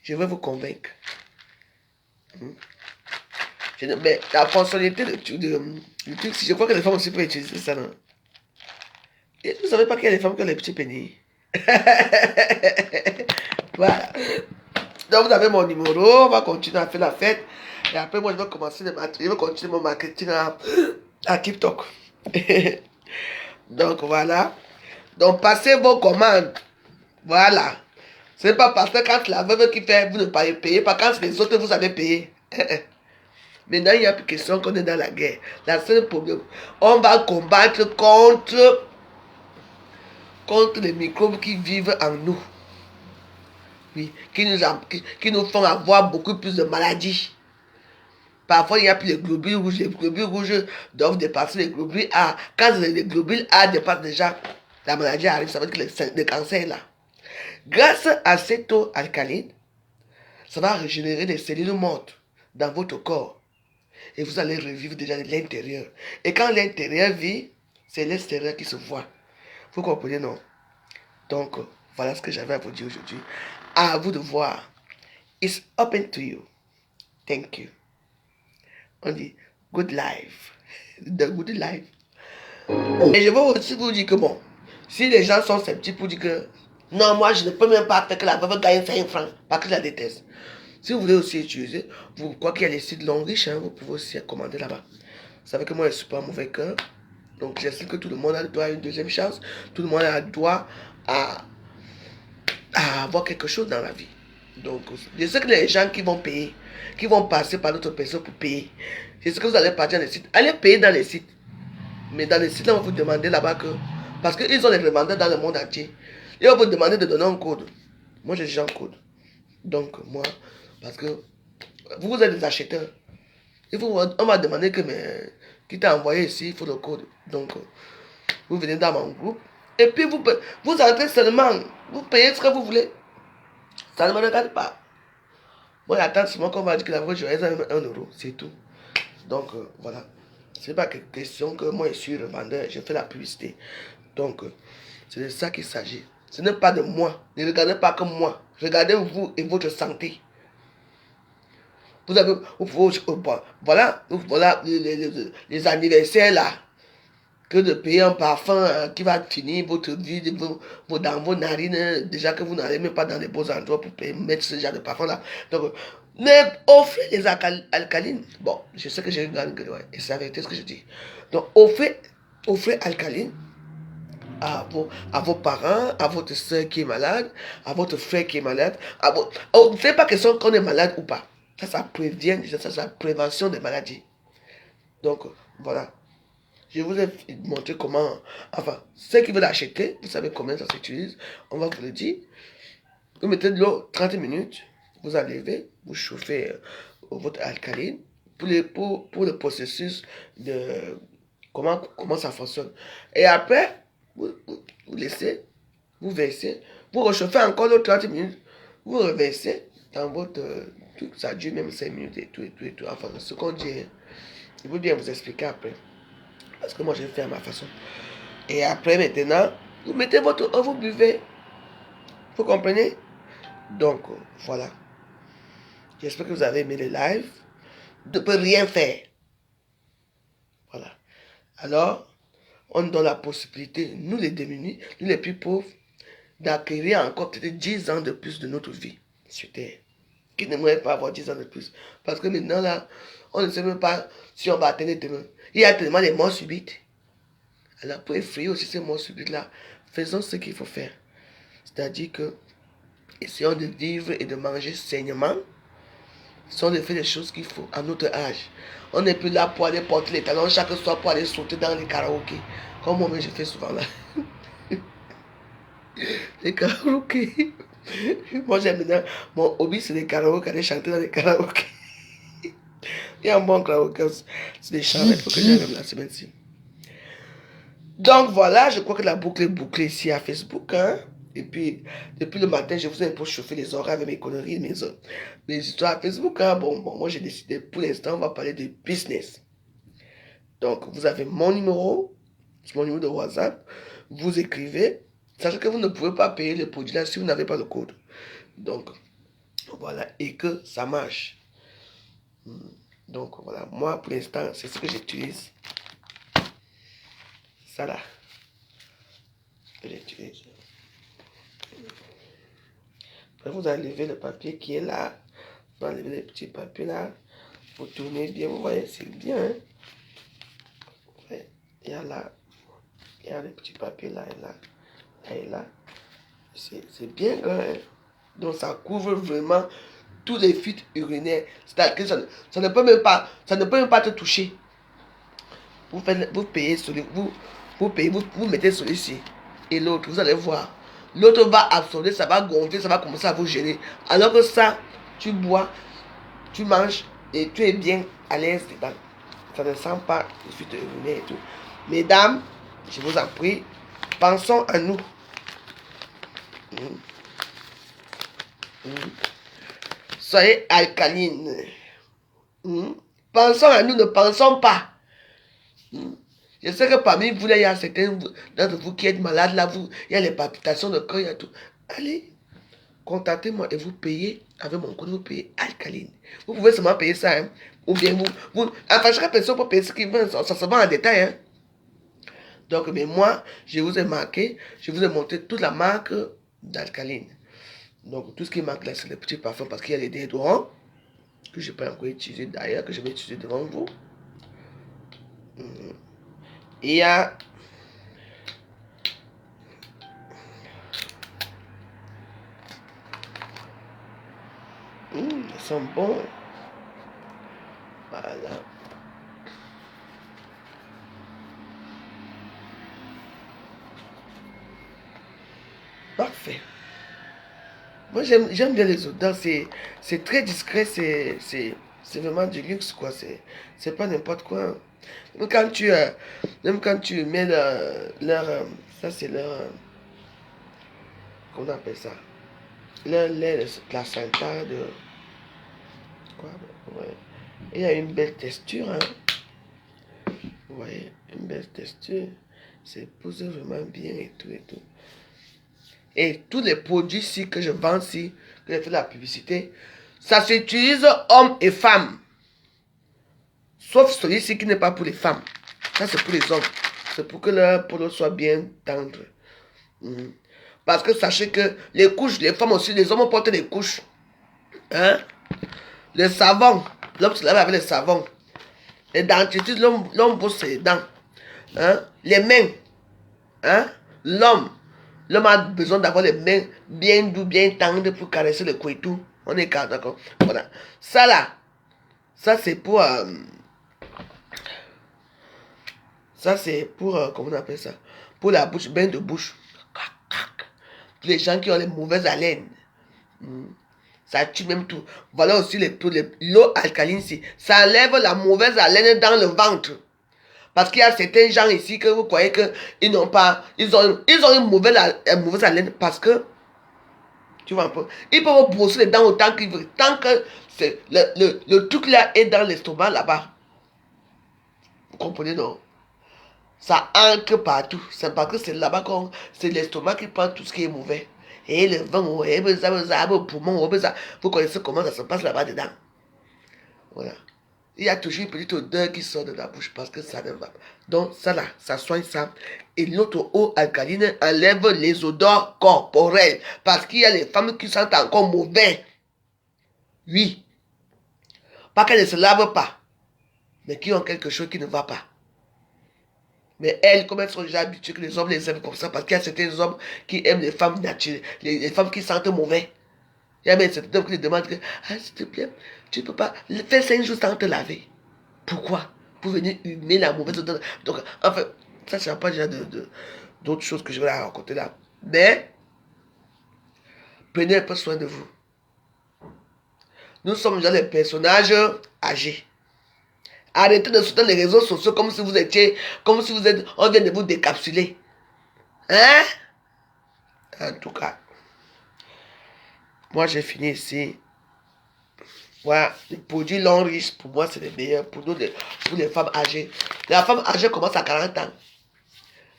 je vais vous convaincre. Mais la fonctionnalité du truc, si je crois que les femmes aussi peuvent utiliser ça. Non? Et vous ne savez pas qu'il y a des femmes qui ont les petits pénis. Voilà. Donc, vous avez mon numéro. On va continuer à faire la fête. Et après, moi, je vais continuer mon marketing à TikTok. Donc, voilà. Donc, passez vos commandes. Voilà. Ce n'est pas parce que quand la veuve qui fait, vous ne payez pas. Quand les autres, vous savez payer. Maintenant, il n'y a plus question qu'on est dans la guerre. La seule problème, on va combattre contre les microbes qui vivent en nous. Oui, qui nous font avoir beaucoup plus de maladies. Parfois, il n'y a plus les globules rouges. Les globules rouges doivent dépasser les globules A. Quand les globules A dépassent déjà, la maladie arrive. Ça veut dire que le cancer est là. Grâce à cette eau alcaline, ça va régénérer les cellules mortes dans votre corps. Et vous allez revivre déjà de l'intérieur. Et quand l'intérieur vit, c'est l'extérieur qui se voit. Vous comprenez, non? Donc, voilà ce que j'avais à vous dire aujourd'hui. À vous de voir. It's open to you. Thank you. On dit good life. The good life. Et je veux aussi vous dire que bon, si les gens sont sceptiques pour dire que non, moi je ne peux même pas faire que la veuve gagne 5 francs, parce que je la déteste. Si vous voulez aussi utiliser, vous croyez qu'il y a les sites Longriche, vous pouvez aussi commander là-bas. Vous savez que moi je ne suis pas un mauvais cœur. Donc j'estime que tout le monde a le droit à une deuxième chance. Tout le monde a le droit à avoir quelque chose dans la vie. Donc, je sais que les gens qui vont payer, qui vont passer par d'autres personnes pour payer, c'est ce que vous allez partir dans les sites. Allez payer dans les sites. Mais dans les sites, là, on va vous demander là-bas que... Parce qu'ils ont les revendeurs dans le monde entier. Ils vont vous demander de donner un code. Moi, j'ai déjà un code. Donc, moi, parce que vous êtes des acheteurs. On m'a demandé que, mais, qui t'a envoyé ici, il faut le code. Donc, vous venez dans mon groupe. Et puis, vous entrez seulement. Vous payez ce que vous voulez. Ça ne me regarde pas. Moi, j'attends seulement qu'on va dire que la voiture est 1 euro. C'est tout. Donc, voilà. C'est pas question que moi, je suis revendeur. Je fais la publicité. Donc, c'est de ça qu'il s'agit. Ce n'est pas de moi. Ne regardez pas comme moi. Regardez vous et votre santé. Vous avez, voilà les anniversaires là. Que de payer un parfum qui va finir votre vie, dans vos narines, déjà que vous n'allez même pas dans les beaux endroits pour mettre ce genre de parfum là. Donc, mais offrez les alcalines. Bon, je sais que j'ai une grande gueule, ouais, et c'est la vérité ce que je dis. Donc, offrez alcalines à vos parents, à votre soeur qui est malade, à votre frère qui est malade. Oh, ne faites pas question qu'on est malade ou pas. Ça prévient, ça, c'est la prévention des maladies. Donc, voilà. Je vous ai montré comment, enfin, ceux qui veulent acheter, vous savez combien ça s'utilise, on va vous le dire. Vous mettez de l'eau 30 minutes, vous enlevez, vous chauffez votre alcaline pour le processus de comment ça fonctionne. Et après, vous laissez, vous versez, vous réchauffez encore l'eau 30 minutes, vous reversez dans votre truc, ça dure même 5 minutes et tout, et tout, et tout. Enfin, ce qu'on dit, hein, je vais bien vous expliquer après. Parce que moi, je fais à ma façon. Et après, maintenant, vous mettez votre eau, vous buvez. Vous comprenez? Donc, voilà. J'espère que vous avez aimé le live. On ne peut rien faire. Voilà. Alors, on donne la possibilité, nous les démunis, nous les plus pauvres, d'acquérir encore peut-être 10 ans de plus de notre vie sur Terre. Qui n'aimerait pas avoir 10 ans de plus. Parce que maintenant, là, on ne sait même pas si on va atteindre demain. Il y a tellement de morts subites. Alors, pour effrayer aussi ces morts subites-là, faisons ce qu'il faut faire. C'est-à-dire que, essayons de vivre et de manger sainement, sont de faire les choses qu'il faut à notre âge. On n'est plus là pour aller porter les talons chaque soir pour aller sauter dans les karaokés. Comme moi-même je fais souvent là. Les karaokés. Moi j'aime bien. Mon hobby c'est les karaokés, aller chanter dans les karaokés. Il y a un bon karaoké. C'est des chants, il faut que j'aille la semaine-ci. Donc voilà, je crois que la boucle est bouclée ici à Facebook. Hein? Et puis, depuis le matin, je vous ai un peu chauffé les oreilles avec mes conneries, mes histoires à Facebook. Hein? Bon, moi j'ai décidé, pour l'instant, on va parler de business. Donc, vous avez mon numéro, c'est mon numéro de WhatsApp. Vous écrivez, sachez que vous ne pouvez pas payer le produit là si vous n'avez pas le code. Donc, voilà, et que ça marche. Donc, voilà, moi pour l'instant, c'est ce que j'utilise. Ça là, que j'utilise. Après, vous enlevez le papier qui est là. Vous enlevez les petits papiers là. Vous tournez bien, vous voyez, c'est bien. Hein? Ouais. Il y a là, il y a les petits papiers là et là. Là et là. C'est bien grand. Hein? Donc ça couvre vraiment tous les fuites urinaires. C'est-à-dire que ça ne peut même pas te toucher. Vous payez vous mettez celui-ci et l'autre, vous allez voir. L'autre va absorber, ça va gonfler, ça va commencer à vous gêner. Alors que ça, tu bois, tu manges et tu es bien à l'aise dedans. Ça ne sent pas les fuites urinaires et tout. Mesdames, je vous en prie, pensons à nous. Soyez alcaline. Pensons à nous, ne pensons pas. Je sais que parmi vous, là, il y a certains d'entre vous qui êtes malades, là, il y a les palpitations de cœur, il y a tout. Allez, contactez-moi et vous payez, avec mon code, vous payez alcaline. Vous pouvez seulement payer ça, hein. Ou bien enfin, chaque personne peut payer ce qu'il veut, ça se vend en détail, hein. Donc, mais moi, je vous ai marqué, je vous ai montré toute la marque d'alcaline. Donc, tout ce qui manque là, c'est les petits parfums parce qu'il y a les déodorants que je n'ai pas encore utilisé d'ailleurs, que je vais utiliser devant vous. Il y a sent bon. Voilà. Parfait. Moi, j'aime bien les odeurs. C'est très discret. C'est vraiment du luxe, quoi. C'est pas n'importe quoi. Même quand même quand tu mets ça, c'est comment on appelle ça? Leur lait de placenta de. Quoi? Ouais. Il y a une belle texture, hein. Vous voyez, une belle texture. C'est posé vraiment bien et tout et tout. Et tous les produits ici que je vends ici, que j'ai fait de la publicité, ça s'utilise hommes et femmes. Sauf celui-ci qui n'est pas pour les femmes. Ça, c'est pour les hommes. C'est pour que leur peau soit bien tendre. Parce que sachez que les couches, les femmes aussi, les hommes portent des couches. Hein? Les savons. L'homme se lave avec les savons. Les dentifrices, l'homme brosse ses dents. Hein? Les mains. Hein? L'homme a besoin d'avoir les mains bien doux, bien tendres pour caresser le cou et tout. On est d'accord. Voilà. Ça là, ça c'est pour... ça c'est pour... comment on appelle ça? Pour la bouche, bain de bouche. Pour les gens qui ont les mauvaises haleines. Ça tue même tout. Voilà aussi l'eau alcaline ici. Ça enlève la mauvaise haleine dans le ventre. Parce qu'il y a certains gens ici que vous croyez qu'ils n'ont pas... Ils ont une mauvaise haleine parce que... Tu vois un peu. Ils peuvent brosser les dents autant qu'ils veulent. Tant que le truc là est dans l'estomac là-bas. Vous comprenez, non? Ça entre partout. C'est parce que c'est là-bas qu'on... C'est l'estomac qui prend tout ce qui est mauvais. Et le vent, et le poumon, vous connaissez comment ça se passe là-bas dedans. Voilà. Il y a toujours une petite odeur qui sort de la bouche parce que ça ne va pas. Donc ça là, ça soigne ça. Et notre eau alcaline enlève les odeurs corporelles. Parce qu'il y a les femmes qui sentent encore mauvais. Oui. Pas qu'elles ne se lavent pas. Mais qui ont quelque chose qui ne va pas. Mais elles, comme elles sont déjà habituées que les hommes les aiment comme ça, parce qu'il y a certains hommes qui aiment les femmes naturelles, les femmes qui sentent mauvais. Il y a même certains hommes qui demandent que, ah, s'il te plaît, tu ne peux pas faire 5 jours sans te laver. Pourquoi? Pour venir humer la mauvaise odeur. Donc, en fait, ça, c'est pas déjà d'autres choses que je vais raconter là. Mais, prenez un peu soin de vous. Nous sommes déjà des personnages âgés. Arrêtez de soutenir les réseaux sociaux comme si vous étiez, on vient de vous décapsuler. Hein? En tout cas, moi j'ai fini ici. Voilà, les produits longs riches, pour moi, c'est les meilleurs. Pour nous, pour les femmes âgées. La femme âgée commence à 40 ans.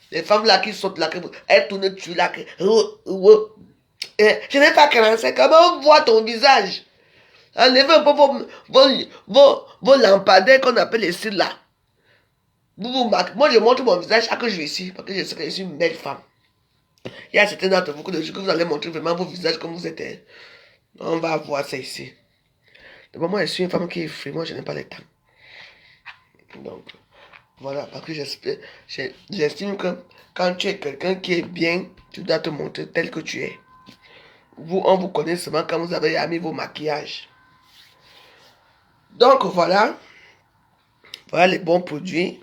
Les femmes là qui sautent là, elles tournent dessus là. Je n'ai pas 45. Comment on voit ton visage? Enlevez un peu vos lampadaires qu'on appelle les cils là. Moi, je montre mon visage chaque jour ici. Parce que je sais que je suis une belle femme. Il y a certains d'entre vous que vous allez montrer vraiment vos visages comme vous êtes. On va voir ça ici. D'abord, moi, je suis une femme qui est free. Moi, je n'ai pas le temps. Donc, voilà. Parce que j'estime que quand tu es quelqu'un qui est bien, tu dois te montrer tel que tu es. On vous connaît seulement quand vous avez mis vos maquillages. Donc, voilà. Voilà les bons produits.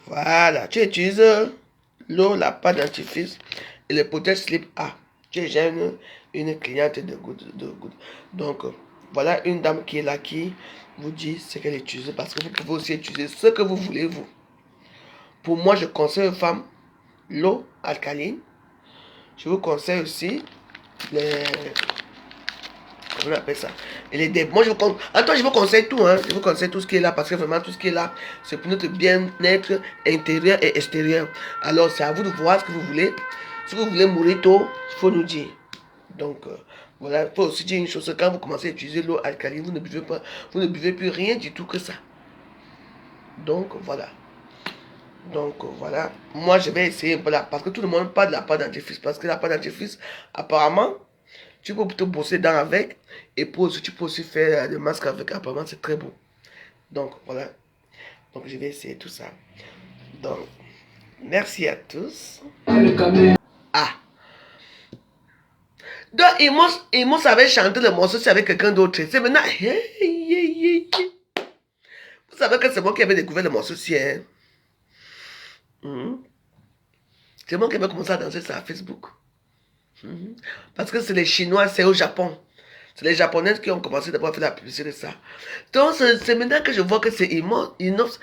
Voilà. Tu utilises l'eau, la pâte dentifrice et le Protect Slip A. Tu es une cliente de Good. Donc, voilà une dame qui est là qui vous dit ce qu'elle utilise parce que vous pouvez aussi utiliser ce que vous voulez, vous. Pour moi, je conseille aux femmes l'eau alcaline. Je vous conseille aussi les... Comment on appelle ça? Moi, je vous conseille tout. Hein. Je vous conseille tout ce qui est là parce que vraiment, tout ce qui est là, c'est pour notre bien-être intérieur et extérieur. Alors, c'est à vous de voir ce que vous voulez. Si vous voulez mourir tôt, il faut nous dire. Donc, voilà, il faut aussi dire une chose. Quand vous commencez à utiliser l'eau alcaline, vous ne buvez plus rien du tout que ça. Donc, voilà. Donc, voilà. Moi, je vais essayer un peu là. Parce que tout le monde parle de la pâte dentifrice. Parce que la pâte dentifrice, apparemment, tu peux te brosser dents avec. Et tu peux aussi faire des masques avec. Apparemment, c'est très beau. Donc, voilà. Donc, je vais essayer tout ça. Donc, merci à tous. Ah. Donc, Imos avait chanté le morceau, c'est avec quelqu'un d'autre. C'est maintenant... Vous savez que c'est moi qui avais découvert le morceau, si, hein? C'est moi qui avais commencé à danser ça à Facebook. Parce que c'est les Chinois, c'est au Japon. C'est les Japonaises qui ont commencé d'abord à faire la publicité de ça. Donc, c'est maintenant que je vois que c'est Inos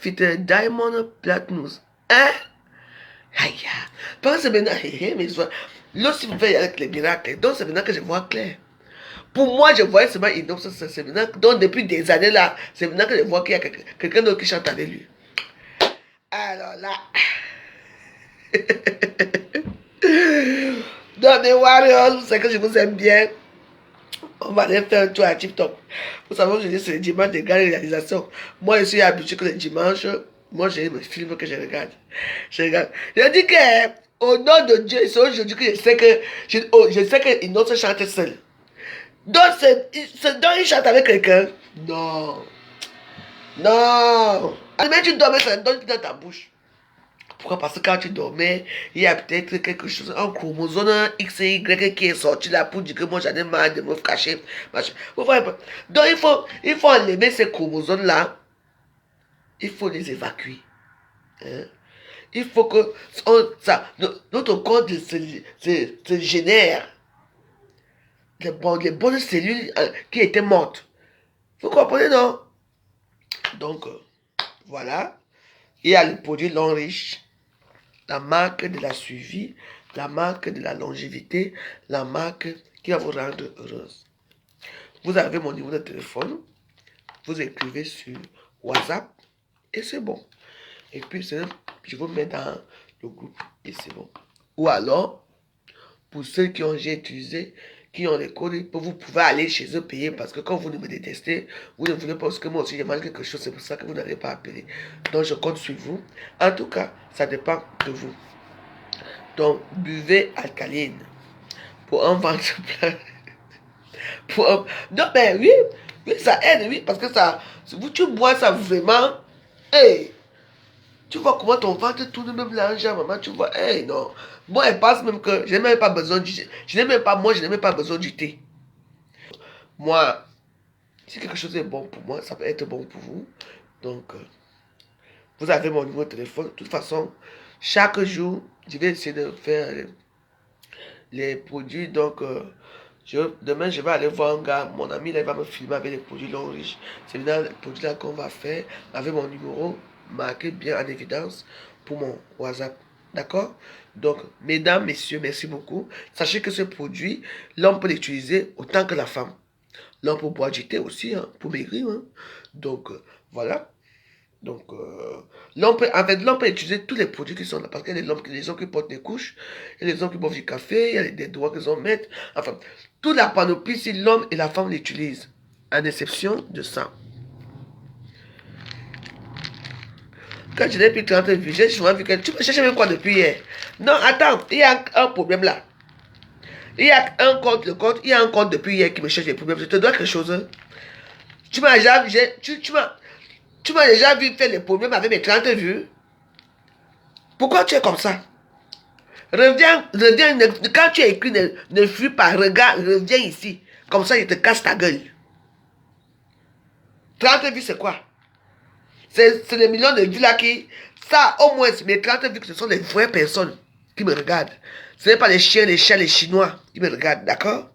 fit Diamond Platnumz. Hein? Aïe, parce que c'est maintenant, mais lorsqu'il vous fait avec les miracles, donc c'est maintenant que je vois clair. Pour moi, je voyais seulement Inos, c'est maintenant, donc depuis des années là, c'est maintenant que je vois qu'il y a quelqu'un d'autre qui chante avec lui. Alors là. Donc, mes warriors, vous savez que je vous aime bien. On va aller faire un tour à TikTok. Vous savez, je dis c'est le dimanche des grandes réalisations. Moi, je suis habitué que le dimanche, moi, j'ai mes films que je regarde. Je regarde. Je dis que, au nom de Dieu, c'est aujourd'hui que je sais que, je sais qu'il ne se chante seul. Donc, donc, il chante avec quelqu'un. Non. Non. Mais tu dormais, ça donne dans ta bouche. Pourquoi? Parce que quand tu dormais, il y a peut-être quelque chose, un chromosome X et Y qui est sorti là pour dire que moi j'en ai marre de me cacher. Vous voyez pas? Donc il faut enlever ces chromosomes là. Il faut les évacuer. Hein? Il faut que notre corps se génère les bonnes cellules qui étaient mortes. Vous comprenez, non? Donc, voilà. Il y a le produit long riche. La marque de la suivi, la marque de la longévité, la marque qui va vous rendre heureuse. Vous avez mon numéro de téléphone, vous écrivez sur WhatsApp et c'est bon. Et puis je vous mets dans le groupe et c'est bon. Ou alors, pour ceux j'ai utilisé, qui ont les codes, vous pouvez aller chez eux payer parce que quand vous me détestez, vous ne voulez pas parce que moi aussi j'ai mangé quelque chose, c'est pour ça que vous n'avez pas appelé. Donc je compte sur vous. En tout cas, ça dépend de vous. Donc buvez alcaline pour un ventre plein. Non mais oui, ça aide, oui, parce que ça, tu bois ça vraiment, hey, tu vois comment ton ventre tourne même là, maman, tu vois, hey, non. Moi, elle pense même que je n'ai même pas besoin du thé. Je n'ai même pas besoin du thé. Moi, si quelque chose est bon pour moi, ça peut être bon pour vous. Donc, vous avez mon numéro de téléphone. De toute façon, chaque jour, je vais essayer de faire les produits. Donc, demain, je vais aller voir un gars. Mon ami, là, il va me filmer avec les produits long riches. C'est maintenant les produits là qu'on va faire avec mon numéro marqué bien en évidence pour mon WhatsApp. D'accord? Donc, mesdames, messieurs, merci beaucoup. Sachez que ce produit, l'homme peut l'utiliser autant que la femme. L'homme peut boire du thé aussi, hein, pour maigrir. Hein. Donc, voilà. Donc, l'homme peut utiliser tous les produits qui sont là. Parce qu'il y a les hommes qui portent des couches, il y a les hommes qui boivent du café, il y a des doigts qu'ils ont mettre. Enfin, toute la panoplie, si l'homme et la femme l'utilisent, en exception de ça. Quand je n'ai plus 30 vues, j'ai souvent vu que tu me cherches même quoi depuis hier. Non, attends, il y a un problème là. Il y a un compte, il y a un compte depuis hier qui me cherche des problèmes. Je te dois quelque chose. Hein. Tu m'as déjà vu faire les problèmes avec mes 30 vues. Pourquoi tu es comme ça? Reviens, quand tu as écrit, ne fuis pas, regarde, reviens ici. Comme ça, je te casse ta gueule. 30 vues, c'est quoi? C'est les millions de vues là qui... Ça, au moins, mes 30 vues, ce sont les vraies personnes qui me regardent. Ce n'est pas les chiens, les chats, les Chinois qui me regardent, d'accord?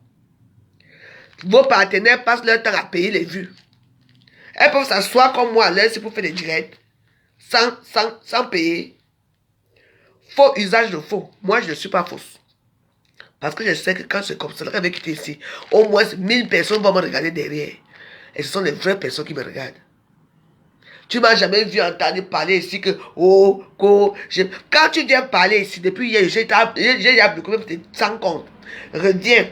Vos partenaires passent leur temps à payer les vues. Elles peuvent s'asseoir comme moi à l'heure pour faire des directs. Sans payer. Faux usage de faux. Moi, je ne suis pas fausse. Parce que je sais que quand c'est comme ça, quand je vais quitter ici, au moins 1000 personnes vont me regarder derrière. Et ce sont les vraies personnes qui me regardent. Tu m'as jamais vu entendre parler ici que, quand tu viens parler ici, depuis hier, j'ai déjà bloqué 100 comptes. Reviens.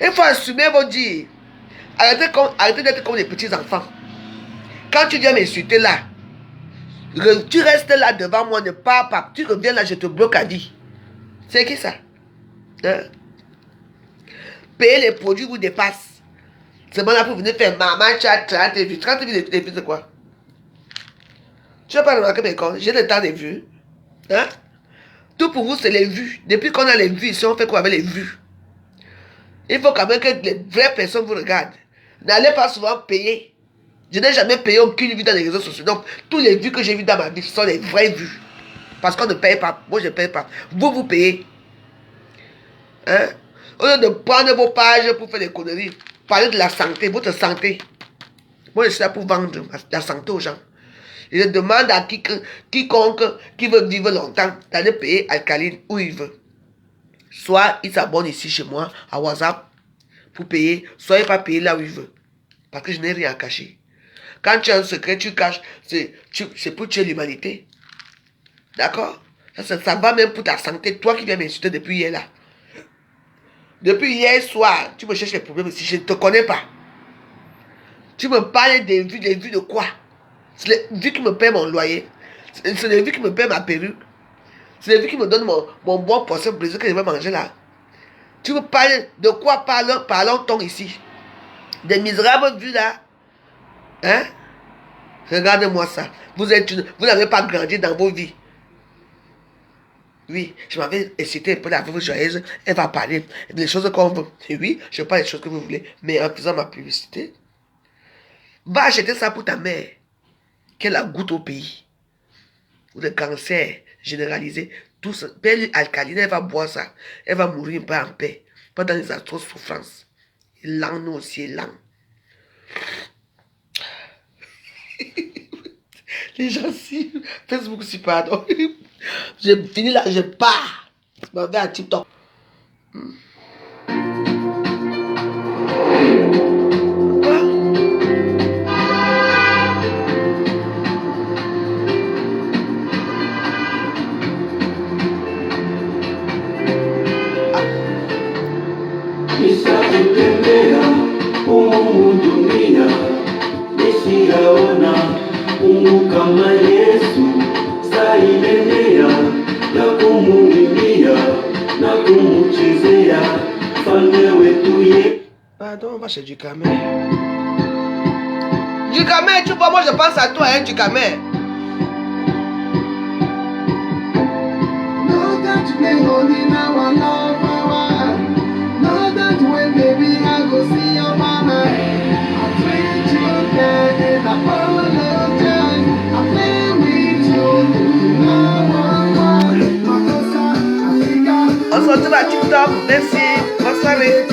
Il faut assumer vos dires. Arrêtez d'être comme les petits enfants. Quand tu viens m'insulter là, tu restes là devant moi, ne pars pas. Tu reviens là, je te bloque à vie. C'est qui ça? Hein? Payer les produits vous dépasse. C'est bon là pour venir faire maman, tu as 30 vues. 30 vues de vues, c'est quoi? Tu n'as pas remarqué mes comptes? J'ai le temps de vues. Hein? Tout pour vous, c'est les vues. Depuis qu'on a les vues ici, on fait quoi avec les vues? Il faut quand même que les vraies personnes vous regardent. N'allez pas souvent payer. Je n'ai jamais payé aucune vue dans les réseaux sociaux. Donc, tous les vues que j'ai vues dans ma vie, ce sont les vraies vues. Parce qu'on ne paye pas. Moi, je ne paye pas. Vous, vous payez. Hein? Au lieu de prendre vos pages pour faire des conneries, parlez de la santé, votre santé. Moi, je suis là pour vendre la santé aux gens. Je demande à quiconque qui veut vivre longtemps d'aller payer Alcaline où il veut. Soit il s'abonne ici chez moi à WhatsApp pour payer, soit il ne pas payer là où il veut. Parce que je n'ai rien à cacher. Quand tu as un secret, tu caches, c'est pour tuer l'humanité. D'accord? Ça va même pour ta santé. Toi qui viens m'insulter depuis hier là. Depuis hier soir, tu me cherches les problèmes si je ne te connais pas. Tu me parles des vues de quoi? C'est les vues qui me paient mon loyer. C'est les vues qui me paient ma perruque. C'est les vues qui me donnent mon bon poisson brisé que je vais manger là. Tu me parles de quoi parlons-t-on ici? Des misérables vues là. Hein? Regardez-moi ça. Vous n'avez pas grandi dans vos vies. Oui, je m'avais excité un peu la veuve joyeuse. Elle va parler des choses qu'on veut. Et oui, je parle des choses que vous voulez. Mais en faisant ma publicité, va acheter ça pour ta mère. Qu'elle a goûte au pays. Ou le cancer généralisé. Tout ça. Belle alcaline, elle va boire ça. Elle va mourir pas en paix. Pas dans les atroces souffrances. Et lent, nous aussi, lent. Les gens si Facebook si pardon. J'ai fini là, je pars. Je m'en vais à TikTok. Kama Yesu sainenea na kumuimbia na kumuchezea mfalme wetu ye. Pardon, on va chez Ducamel. Ducamel, tu vois, moi je pense à toi, hein, Ducamel. Know that you may holy now and love our. Know that when baby I go see your mama. I treat you there and I apologize. On se retrouve à TikTok. Merci. Bonne soirée.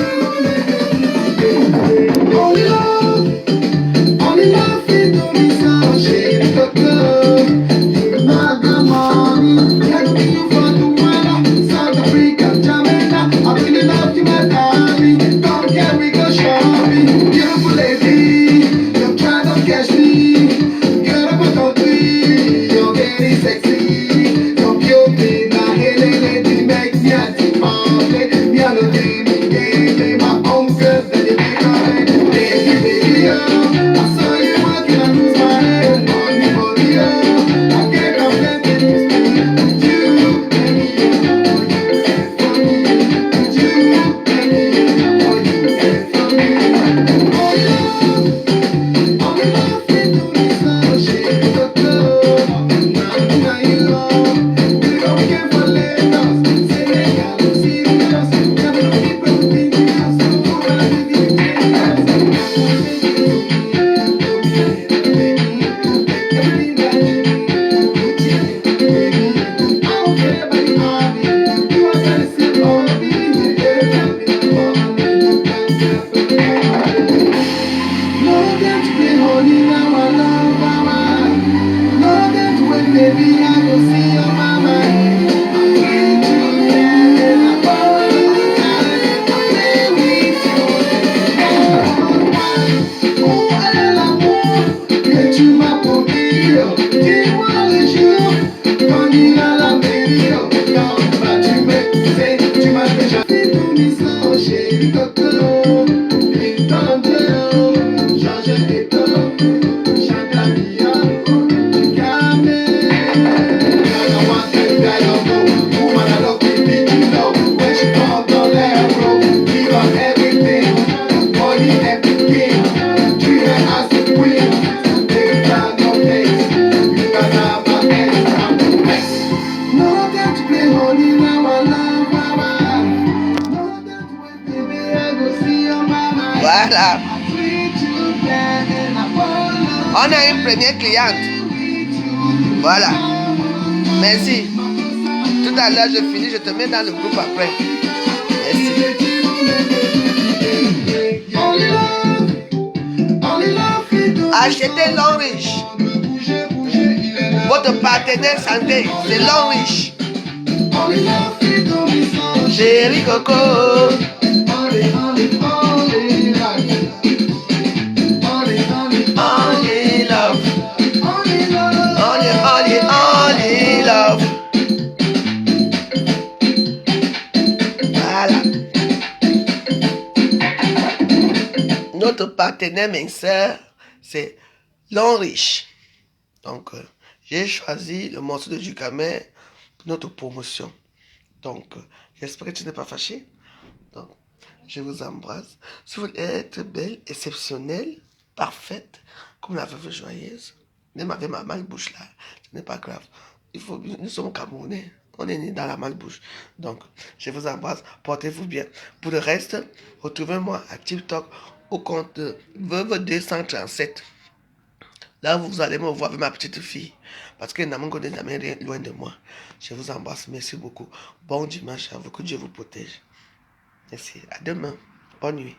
On a une première cliente. Voilà. Merci. Tout à l'heure, je finis, je te mets dans le groupe après. Merci. Achetez l'homme riche. Votre partenaire santé, c'est l'homme riche. Chérie Coco. Only love. Only love. Voilà. Notre partenaire minceur, c'est l'homme riche. Donc, j'ai choisi le morceau de Ducamel pour notre promotion. Donc, j'espère que tu n'es pas fâché. Donc, je vous embrasse. Si vous voulez être belle, exceptionnelle, parfaite, comme la veuve joyeuse, même avec ma malbouche là, ce n'est pas grave. Nous sommes Camerounais, on est nés dans la malbouche. Donc, je vous embrasse, portez-vous bien. Pour le reste, retrouvez-moi à TikTok au compte de Veuve 237. Là, vous allez me voir avec ma petite fille. Parce que Naman Godé n'a rien loin de moi. Je vous embrasse. Merci beaucoup. Bon dimanche à vous. Que Dieu vous protège. Merci. À demain. Bonne nuit.